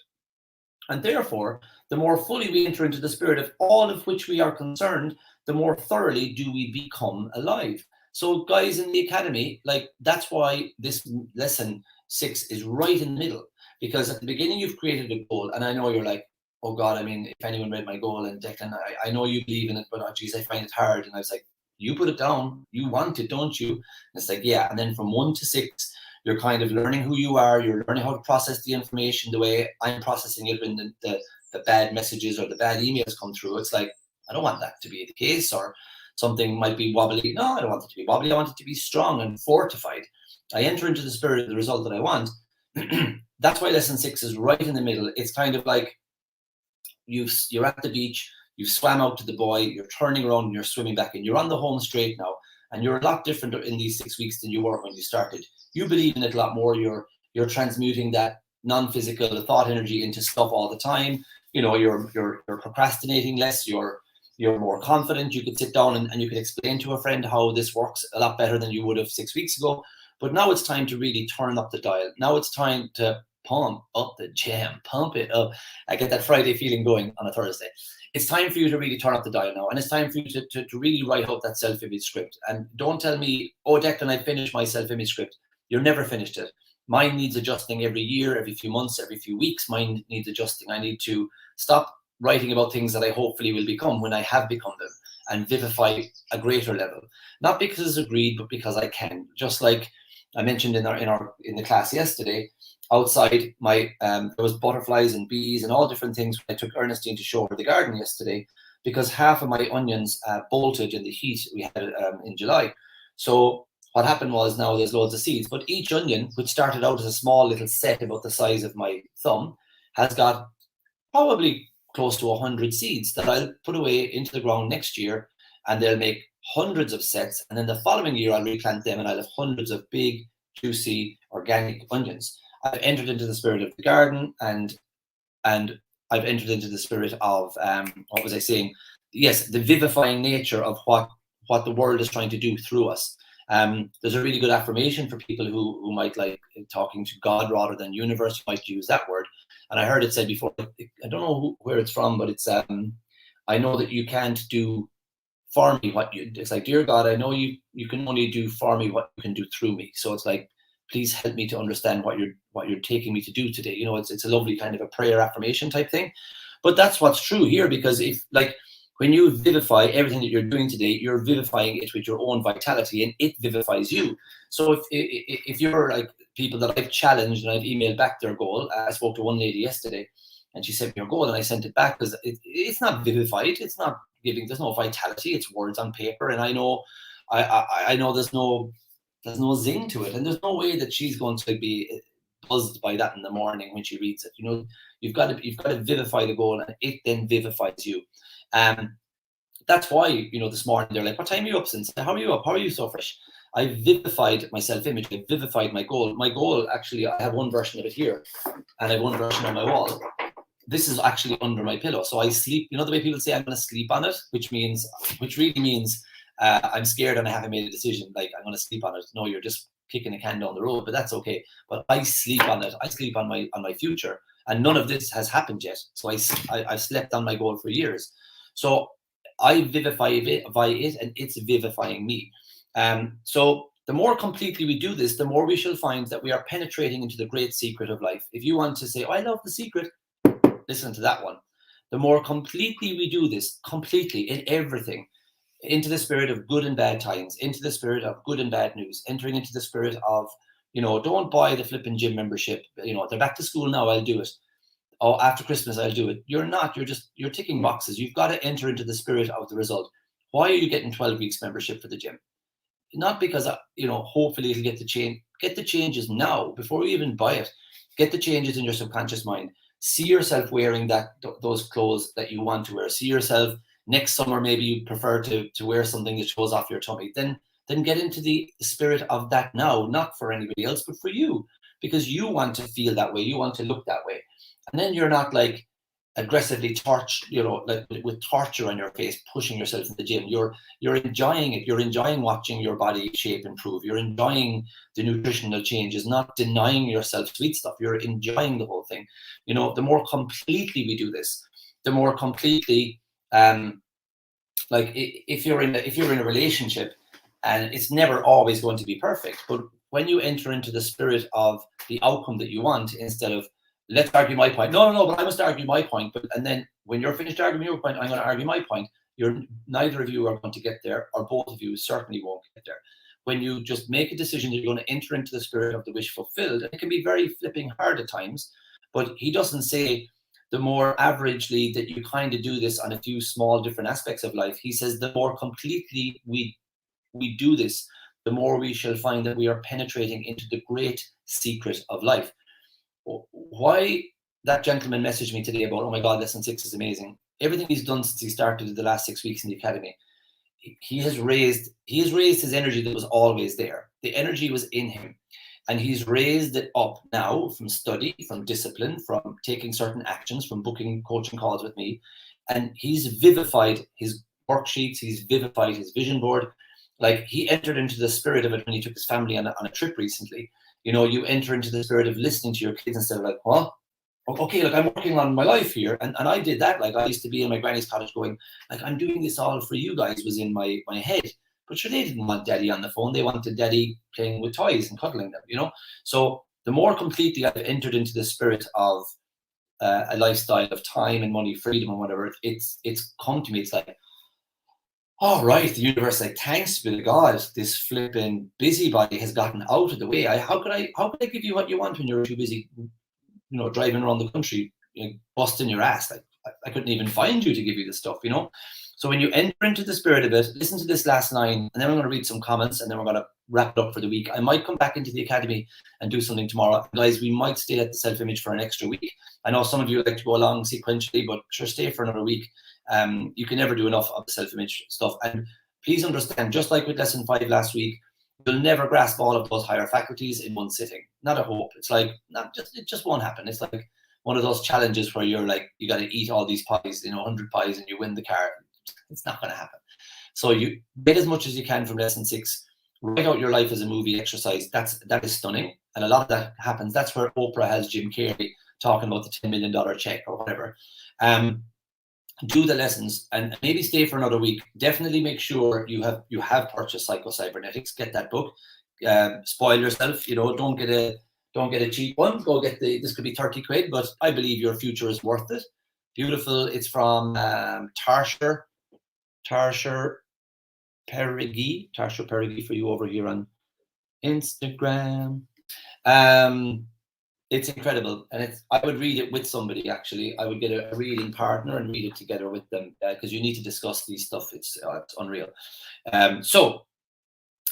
And therefore, the more fully we enter into the spirit of all of which we are concerned, the more thoroughly do we become alive. So guys in the academy, like, that's why this lesson 6 is right in the middle. Because at the beginning, you've created a goal. And I know you're like, oh God, I mean, if anyone read my goal, and Declan, I know you believe in it, but oh geez, I find it hard. And I was like, you put it down. You want it, don't you? And it's like, yeah. And then from 1 to 6, You're kind of learning who you are. You're learning how to process the information the way I'm processing it when the bad messages or the bad emails come through. It's like, I don't want that to be the case, or something might be wobbly. No, I don't want it to be wobbly. I want it to be strong and fortified. I enter into the spirit of the result that I want. That's why lesson 6 is right in the middle. It's kind of like you're at the beach, you've swam out to the buoy, you're turning around and you're swimming back in. You're on the home straight now, and you're a lot different in these 6 weeks than you were when you started. You believe in it a lot more. You're transmuting that non-physical thought energy into stuff all the time. You know, you're procrastinating less. You're more confident. You could sit down and you could explain to a friend how this works a lot better than you would have 6 weeks ago. But now it's time to really turn up the dial. Now it's time to pump up the jam, pump it up. I get that Friday feeling going on a Thursday. It's time for you to really turn up the dial now. And it's time for you to really write out that self-image script. And don't tell me, oh, Declan, I finished my self-image script. You're never finished it. Mine needs adjusting every year, every few months, every few weeks. Mine needs adjusting. I need to stop writing about things that I hopefully will become when I have become them, and vivify a greater level. Not because it's agreed, but because I can. Just like I mentioned in the class yesterday, outside there was butterflies and bees and all different things. I took Ernestine to show her the garden yesterday because half of my onions bolted in the heat we had in July. So what happened was, now there's loads of seeds, but each onion, which started out as a small little set about the size of my thumb, has got probably close to 100 seeds that I'll put away into the ground next year, and they'll make hundreds of sets. And then the following year, I'll replant them and I'll have hundreds of big, juicy, organic onions. I've entered into the spirit of the garden, and I've entered into the spirit of, what was I saying? Yes, the vivifying nature of what the world is trying to do through us. There's a really good affirmation for people who might like talking to God rather than universe, might use that word. And I heard it said before, I don't know where it's from, but it's, I know that you can't do for me what you, it's like, dear God, I know you can only do for me what you can do through me. So it's like, please help me to understand what you're taking me to do today. You know, it's a lovely kind of a prayer affirmation type thing. But that's what's true here, because if, like, when you vivify everything that you're doing today, you're vivifying it with your own vitality, and it vivifies you. So if you're like people that I've challenged and I've emailed back their goal, I spoke to one lady yesterday and she sent me her goal and I sent it back because it's not vivified. It's not giving, there's no vitality. It's words on paper. And I know, I know there's no zing to it. And there's no way that she's going to be buzzed by that in the morning when she reads it. You know, you've got to vivify the goal, and it then vivifies you. That's why, you know, this morning they're like, what time are you up since? How are you up? How are you so fresh? I vivified my self-image. I vivified my goal. My goal, actually, I have one version of it here, and I have one version on my wall. This is actually under my pillow. So I sleep, you know, the way people say I'm going to sleep on it, which really means I'm scared and I haven't made a decision. Like, I'm going to sleep on it. No, you're just kicking a can down the road, but that's okay. But I sleep on it. I sleep on my future, and none of this has happened yet. So I've slept on my goal for years. So I vivify it, and it's vivifying me. So the more completely we do this, the more we shall find that we are penetrating into the great secret of life. If you want to say, oh, I love the secret, listen to that one. The more completely we do this, completely in everything, into the spirit of good and bad times, into the spirit of good and bad news, entering into the spirit of, you know, don't buy the flipping gym membership. You know, they're back to school now, I'll do it. Oh, after Christmas, I'll do it. You're not. You're ticking boxes. You've got to enter into the spirit of the result. Why are you getting 12 weeks membership for the gym? Not because, you know, hopefully it'll get the change. Get the changes now before you even buy it. Get the changes in your subconscious mind. See yourself wearing those clothes that you want to wear. See yourself next summer. Maybe you prefer to wear something that shows off your tummy. Then get into the spirit of that now, not for anybody else, but for you, because you want to feel that way. You want to look that way. And then you're not like aggressively you know, like with torture on your face, pushing yourself in the gym. You're enjoying it. You're enjoying watching your body shape improve. You're enjoying the nutritional changes, not denying yourself sweet stuff. You're enjoying the whole thing. You know, the more completely we do this, the more completely, like if you're in a relationship, and it's never always going to be perfect, but when you enter into the spirit of the outcome that you want, instead of, let's argue my point. No, but I must argue my point. And then when you're finished arguing your point, I'm going to argue my point. Neither of you are going to get there, or both of you certainly won't get there. when you just make a decision that you're going to enter into the spirit of the wish fulfilled, and it can be very flipping hard at times, but he doesn't say the more averagely that you kind of do this on a few small different aspects of life. He says the more completely we do this, the more we shall find that we are penetrating into the great secret of life. Why that gentleman messaged me today about, oh my God, lesson 6 is amazing. Everything he's done since he started the last 6 weeks in the academy, he has raised his energy that was always there. The energy was in him, and he's raised it up now from study, from discipline, from taking certain actions, from booking coaching calls with me, and he's vivified his worksheets, he's vivified his vision board. Like, he entered into the spirit of it when he took his family on a trip recently. You know, you enter into the spirit of listening to your kids instead of like, well, okay, like, I'm working on my life here. And I did that. Like, I used to be in my granny's cottage going, like, I'm doing this all for you guys, was in my head. But sure, they didn't want daddy on the phone. They wanted daddy playing with toys and cuddling them, you know? So the more completely I've entered into the spirit of a lifestyle of time and money, freedom and whatever, it's come to me. It's like, all right, the universe, like, thanks be to God, this flipping busybody has gotten out of the way. How could I give you what you want when you're too busy, you know, driving around the country, you know, busting your ass? Like, I couldn't even find you to give you the stuff, you know? So when you enter into the spirit of it, listen to this last line, and then we're going to read some comments, and then we're going to wrap it up for the week. I might come back into the academy and do something tomorrow. Guys, we might stay at the self-image for an extra week. I know some of you like to go along sequentially, but sure, stay for another week. You can never do enough of the self-image stuff. And please understand, just like with lesson 5 last week, you'll never grasp all of those higher faculties in one sitting. Not a hope. It's like, it just won't happen. It's like one of those challenges where you're like, you got to eat all these pies, you know, 100 pies, and you win the car. It's not going to happen. So you get as much as you can from lesson 6. Write out your life as a movie exercise. That is stunning. And a lot of that happens. That's where Oprah has Jim Carrey talking about the $10 million check or whatever. Do the lessons and maybe stay for another week. Definitely make sure you have purchased Psycho Cybernetics. Get that book. Spoil yourself. You know, don't get a cheap one. Go get this could be 30 quid, but I believe your future is worth it. Beautiful. It's from Tarsher Perigi for you over here on Instagram. It's incredible, and I would read it with somebody. Actually, I would get a reading partner and read it together with them, because you need to discuss these stuff. It's unreal. So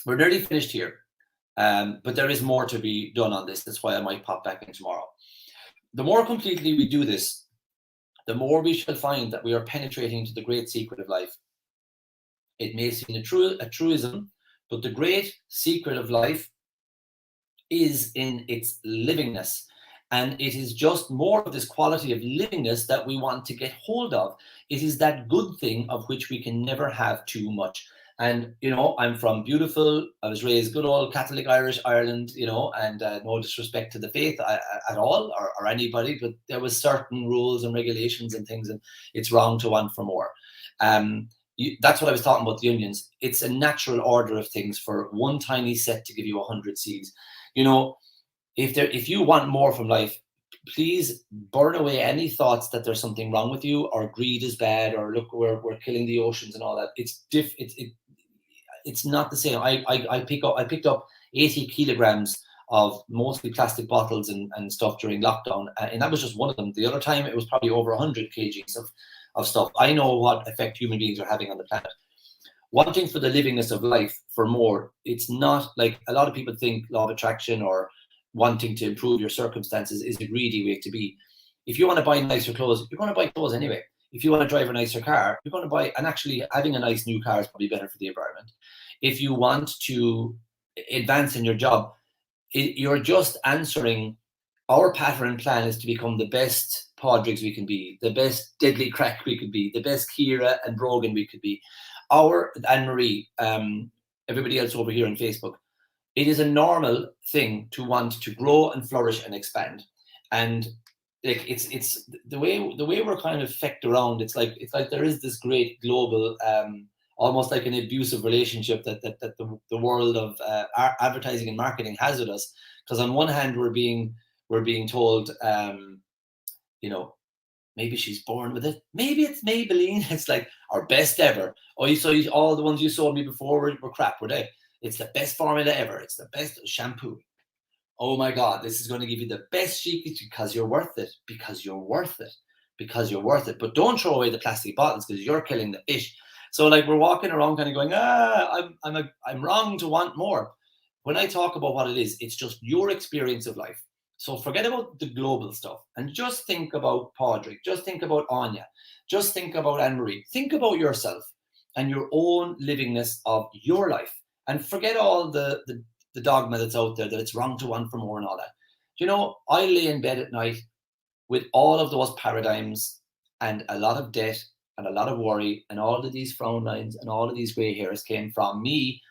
we're nearly finished here, but there is more to be done on this. That's why I might pop back in tomorrow. The more completely we do this, the more we shall find that we are penetrating into the great secret of life. It may seem a truism, but the great secret of life is in its livingness, and it is just more of this quality of livingness that we want to get hold of. It is that good thing of which we can never have too much. And you know, I'm from beautiful, I was raised good old Catholic Irish Ireland, you know, and no disrespect to the faith at all, or anybody, but there was certain rules and regulations and things, and it's wrong to want for more. That's what I was talking about, the onions. It's a natural order of things for one tiny set to give you 100 seeds. You know, if you want more from life, please burn away any thoughts that there's something wrong with you, or greed is bad, or look, we're killing the oceans and all that. It's not the same. I picked up 80 kilograms of mostly plastic bottles and stuff during lockdown, and that was just one of them. The other time it was probably over 100 kgs of stuff. I know what effect human beings are having on the planet. Wanting for the livingness of life, for more, it's not like a lot of people think law of attraction or wanting to improve your circumstances is a greedy way to be. If you want to buy nicer clothes, you're going to buy clothes anyway. If you want to drive a nicer car, you're going to buy, and actually having a nice new car is probably better for the environment. If you want to advance in your job, you're just answering. Our pattern plan is to become the best Podrigs we can be, the best Deadly Crack we could be, the best Kira and Brogan we could be. Our Anne-Marie, everybody else over here on Facebook, it is a normal thing to want to grow and flourish and expand. And like it's the way we're kind of fecked around. It's like there is this great global, almost like an abusive relationship that the world of advertising and marketing has with us. Because on one hand, we're being told, you know, maybe she's born with it. Maybe it's Maybelline. It's like our best ever. Oh, you saw all the ones you sold me before were crap, were they? It's the best formula ever. It's the best shampoo. Oh my God, this is going to give you the best sheet because you're worth it, because you're worth it, because you're worth it. But don't throw away the plastic bottles because you're killing the fish. So like we're walking around kind of going, I'm wrong to want more. When I talk about what it is, it's just your experience of life. So forget about the global stuff and just think about Padraig, just think about Anya, just think about Anne-Marie. Think about yourself and your own livingness of your life, and forget all the dogma that's out there that it's wrong to want for more and all that. You know, I lay in bed at night with all of those paradigms and a lot of debt and a lot of worry, and all of these frown lines and all of these gray hairs came from me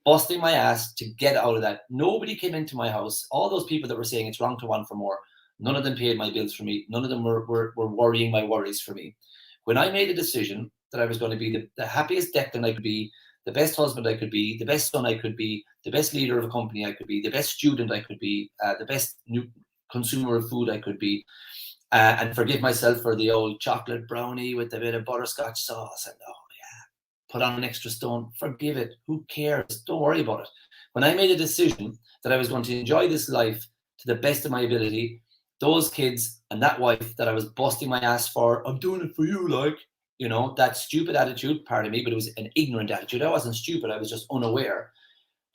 busting my ass to get out of that. Nobody came into my house. All those people that were saying it's wrong to want for more, none of them paid my bills for me. None of them were worrying my worries for me. When I made a decision that I was going to be the happiest Declan I could be, the best husband I could be, the best son I could be, the best leader of a company I could be, the best student I could be, the best new consumer of food I could be, and forgive myself for the old chocolate brownie with a bit of butterscotch sauce. And oh yeah, put on an extra stone. Forgive it. Who cares? Don't worry about it. When I made a decision that I was going to enjoy this life to the best of my ability, those kids and that wife that I was busting my ass for, I'm doing it for you, like, you know, that stupid attitude, pardon me, but it was an ignorant attitude. I wasn't stupid. I was just unaware.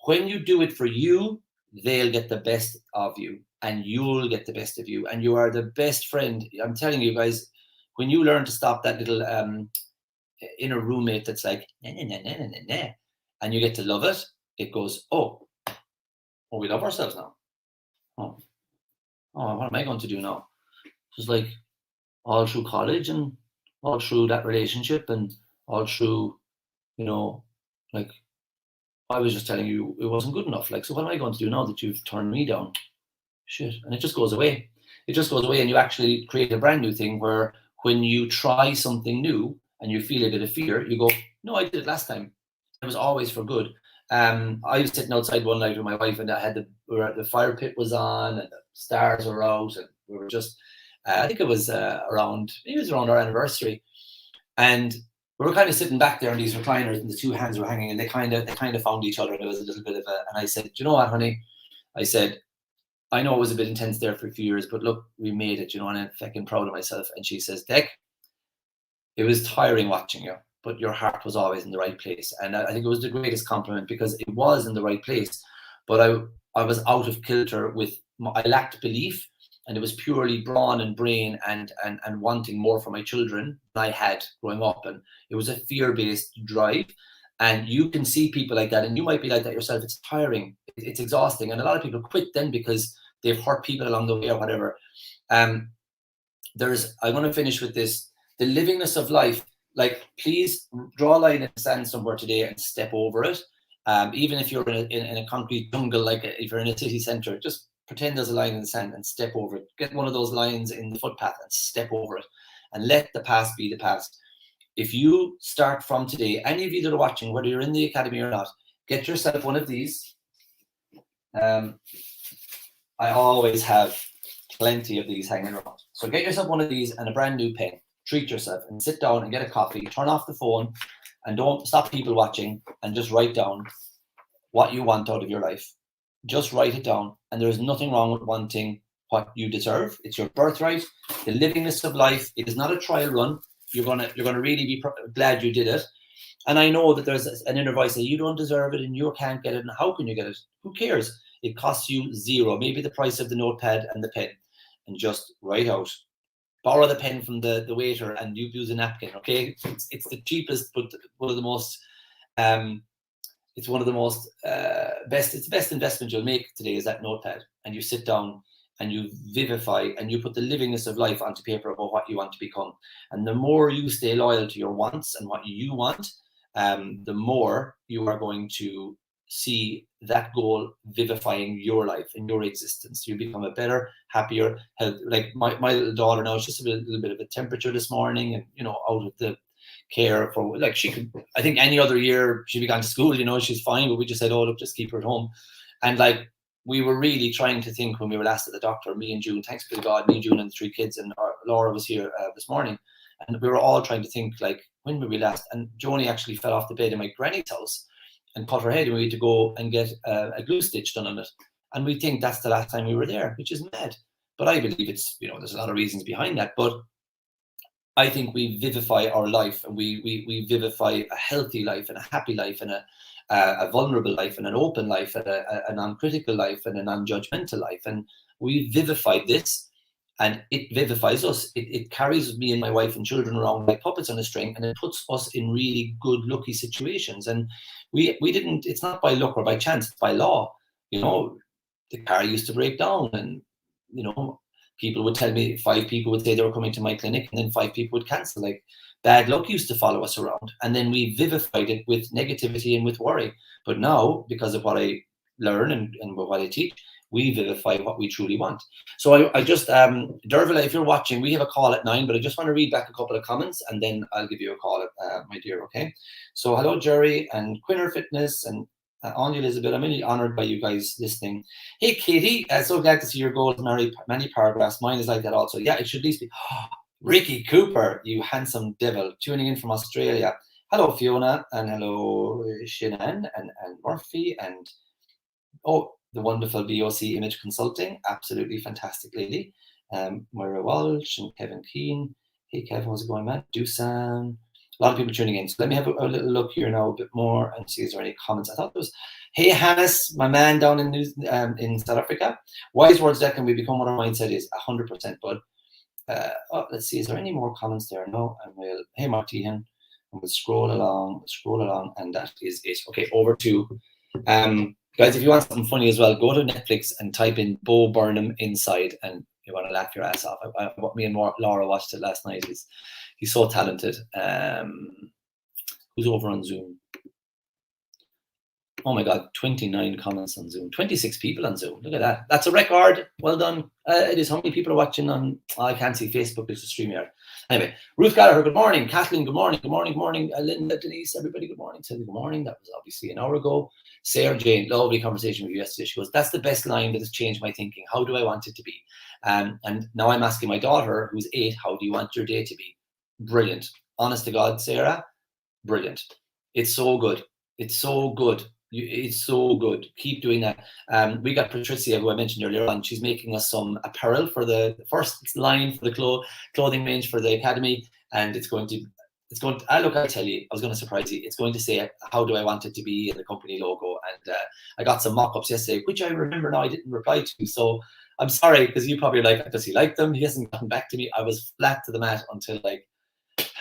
When you do it for you, they'll get the best of you and you'll get the best of you. And you are the best friend. I'm telling you guys, when you learn to stop that little inner roommate that's like, nah, nah, nah, nah, nah, nah, and you get to love it, it goes, oh, we love ourselves now. Oh, what am I going to do now? Just like all through college and all through that relationship and all through, you know, like I was just telling you it wasn't good enough. Like, so what am I going to do now that you've turned me down? Shit. And it just goes away. It just goes away, and you actually create a brand new thing where when you try something new and you feel a bit of fear, you go, no, I did it last time. It was always for good. I was sitting outside one night with my wife, and I had the fire pit was on and the stars were out, and we were just, I think it was around our anniversary, and we were kind of sitting back there in these recliners, and the two hands were hanging, and they kind of found each other, and it was a little bit of a. And I said, do you know what, honey? I said, I know it was a bit intense there for a few years, but look, we made it, you know, and I'm fucking proud of myself. And she says, Dick, it was tiring watching you, but your heart was always in the right place. And I think it was the greatest compliment because it was in the right place. But I was out of kilter with, I lacked belief, and it was purely brawn and brain and wanting more for my children than I had growing up. And it was a fear-based drive. And you can see people like that, and you might be like that yourself. It's tiring, it's exhausting. And a lot of people quit then because they've hurt people along the way or whatever. I want to finish with this. The livingness of life, like, please draw a line in the sand somewhere today and step over it. Even if you're in a concrete jungle, like if you're in a city center, just pretend there's a line in the sand and step over it. Get one of those lines in the footpath and step over it. And let the past be the past. If you start from today, any of you that are watching, whether you're in the academy or not, get yourself one of these. I always have plenty of these hanging around. So get yourself one of these and a brand new pen. Treat yourself and sit down and get a coffee. Turn off the phone and don't stop people watching, and just write down what you want out of your life. Just write it down. And there is nothing wrong with wanting what you deserve. It's your birthright, the livingness of life. It is not a trial run. You're gonna really be glad you did it. And I know that there's an inner voice saying you don't deserve it and you can't get it. And how can you get it? Who cares? It costs you zero, maybe the price of the notepad and the pen. And just write out. Borrow the pen from the waiter and you use a napkin. Okay, it's the cheapest, but one of the most. It's one of the most best. It's the best investment you'll make today is that notepad, and you sit down and you vivify and you put the livingness of life onto paper about what you want to become. And the more you stay loyal to your wants and what you want, the more you are going to see that goal vivifying your life and your existence. You become a better, happier, like my little daughter now, it's just a little bit of a temperature this morning, and you know, out of the care for, like, she could, I think any other year she'd be gone to school, you know, she's fine, but we just said, oh look, just keep her at home. And like, we were really trying to think when we were last at the doctor, me and June, thanks be to God, me, June and the three kids, and Laura was here this morning, and we were all trying to think, like, when were we last? And Joni actually fell off the bed in my granny's house, and cut her head, and we had to go and get a glue stitch done on it. And we think that's the last time we were there, which is mad. But I believe it's, there's a lot of reasons behind that. But I think we vivify our life, and we vivify a healthy life and a happy life and a vulnerable life and an open life and a non-critical life and a non-judgmental life. And we vivify this, and it vivifies us. It carries me and my wife and children around like puppets on a string, and it puts us in really good, lucky situations. And we didn't, it's not by luck or by chance, it's by law. The car used to break down, and, people would tell me, 5 people would say they were coming to my clinic, and then 5 people would cancel. Like, bad luck used to follow us around, and then we vivified it with negativity and with worry. But now, because of what I learn and what I teach, we vivify what we truly want. So I just, Dervila, if you're watching, we have a call at 9, but I just want to read back a couple of comments, and then I'll give you a call, my dear, okay? So hello, Jerry, and Quinner Fitness, and Anya Elizabeth. I'm really honored by you guys listening. Hey, Katie, so glad to see your goals, many paragraphs. Mine is like that also. Yeah, it should at least be. Ricky Cooper, you handsome devil, tuning in from Australia. Hello, Fiona, and hello, Shannon, and Murphy, and the wonderful BOC Image Consulting. Absolutely fantastic lady. Moira Walsh and Kevin Keane. Hey, Kev, how's it going, man? Dusan. A lot of people tuning in. So let me have a little look here now, a bit more, and see if there are any comments. I thought there was, hey, Hannes, my man down in South Africa. Wise words that can we become what our mindset is. 100%, bud. Let's see, is there any more comments there? No, and we'll, hey, Martin, and we'll scroll along, and that is it. Okay, over to, guys, if you want something funny as well, go to Netflix and type in Bo Burnham Inside, and you want to laugh your ass off. Me and Laura watched it last night. He's so talented. Who's over on Zoom? Oh my God, 29 comments on Zoom. 26 people on Zoom. Look at that. That's a record. Well done. It is. How many people are watching on, I can't see Facebook, it's a StreamYard. Anyway, Ruth Gallagher, good morning. Kathleen, good morning. Good morning, good morning. Linda, Denise, everybody, good morning. Cindy, good morning. That was obviously an hour ago. Sarah Jane, lovely conversation with you yesterday. She goes, that's the best line that has changed my thinking. How do I want it to be? And now I'm asking my daughter, who's 8, how do you want your day to be? Brilliant. Honest to God, Sarah, brilliant. It's so good. It's so good. It's so good. Keep doing that. We got Patricia, who I mentioned earlier on. She's making us some apparel for the first line for the clothing range for the academy, and it's going to. Look, I'll tell you, I was going to surprise you. It's going to say, how do I want it to be in the company logo? And I got some mock-ups yesterday, which I remember now I didn't reply to. So I'm sorry, because you probably like, does he like them? He hasn't gotten back to me. I was flat to the mat until like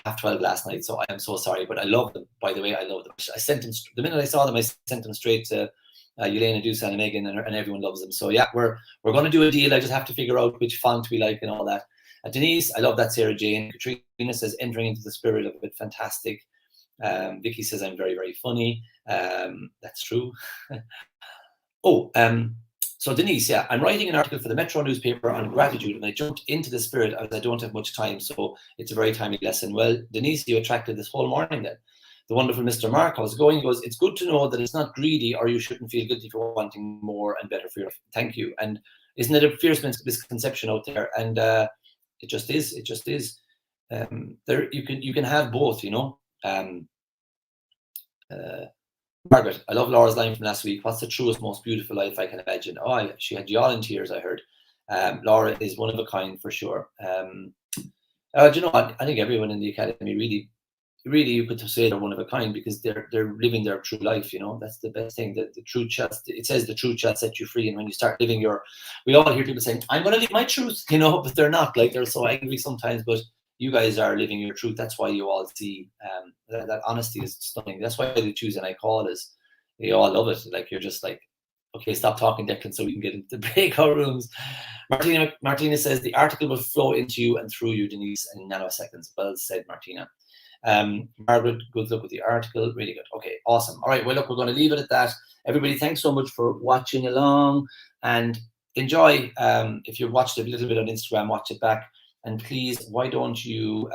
12:30 last night, so I am so sorry, but I love them. By the way, I love them. I sent them the minute I saw them. I sent them straight to Yelena, Dusan, and Megan, and everyone loves them. So yeah, we're going to do a deal. I just have to figure out which font we like and all that. Denise, I love that. Sarah Jane. Katrina says entering into the spirit of it, fantastic. Vicky says I'm very, very funny. That's true. So Denise, yeah, I'm writing an article for the Metro newspaper on gratitude, and I jumped into the spirit as I don't have much time, so it's a very timely lesson. Well, Denise, you attracted this whole morning then. The wonderful Mr. Mark, how's it going? He goes, it's good to know that it's not greedy, or you shouldn't feel guilty for wanting more and better for your life. Thank you. And isn't it a fierce misconception out there? And it just is. It just is. There, you can have both, you know. Margaret, I love Laura's line from last week. What's the truest, most beautiful life I can imagine? Oh, she had you all in tears, I heard. Laura is one of a kind for sure. Do you know what? I think everyone in the academy really, you could say they're one of a kind, because they're living their true life. You know, that's the best thing. That the truth it says the truth shall set you free. And when you start living we all hear people saying, "I'm going to live my truth," you know, but they're not. Like, they're so angry sometimes, but you guys are living your truth. That's why you all see that honesty is stunning. That's why the Tuesday night call is, you all love it. Like, you're just like, okay, stop talking, Declan, so we can get into the breakout rooms. Martina says the article will flow into you and through you, Denise, in nanoseconds. Well said, Martina. Margaret, good luck with the article. Really good. Okay, awesome. All right, well, look, we're going to leave it at that. Everybody, thanks so much for watching along, and enjoy. If you've watched a little bit on Instagram, watch it back. And please, why don't you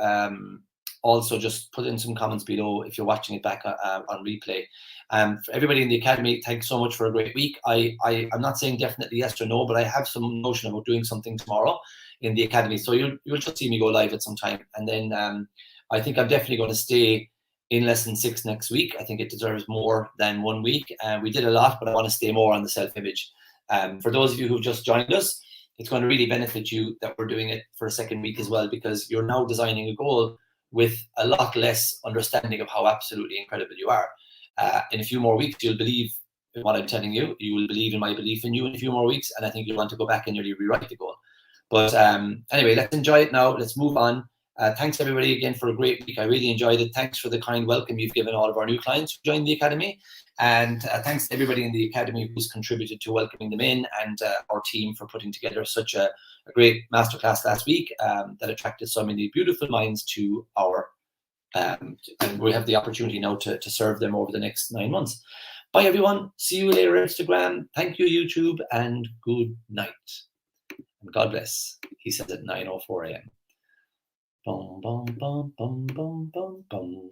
also just put in some comments below if you're watching it back on replay. For everybody in the academy, thanks so much for a great week. I'm not saying definitely yes or no, but I have some notion about doing something tomorrow in the academy. So you'll just see me go live at some time. And then I think I'm definitely going to stay in lesson 6 next week. I think it deserves more than 1 week. We did a lot, but I want to stay more on the self-image. For those of you who've just joined us, it's going to really benefit you that we're doing it for a second week as well, because you're now designing a goal with a lot less understanding of how absolutely incredible you are. In a few more weeks, you'll believe in what I'm telling you. You will believe in my belief in you in a few more weeks, and I think you'll want to go back and nearly rewrite the goal. But anyway, let's enjoy it now. Let's move on. Thanks everybody again for a great week. I really enjoyed it. Thanks for the kind welcome you've given all of our new clients who joined the Academy. And thanks to everybody in the Academy who's contributed to welcoming them in, and our team for putting together such a great masterclass last week that attracted so many beautiful minds to our, and we have the opportunity now to serve them over the next 9 months. Bye everyone. See you later, Instagram. Thank you, YouTube, and good night. And God bless. He says at 9:04 a.m. Bum, bum, bum, bum, bum, bum, bum.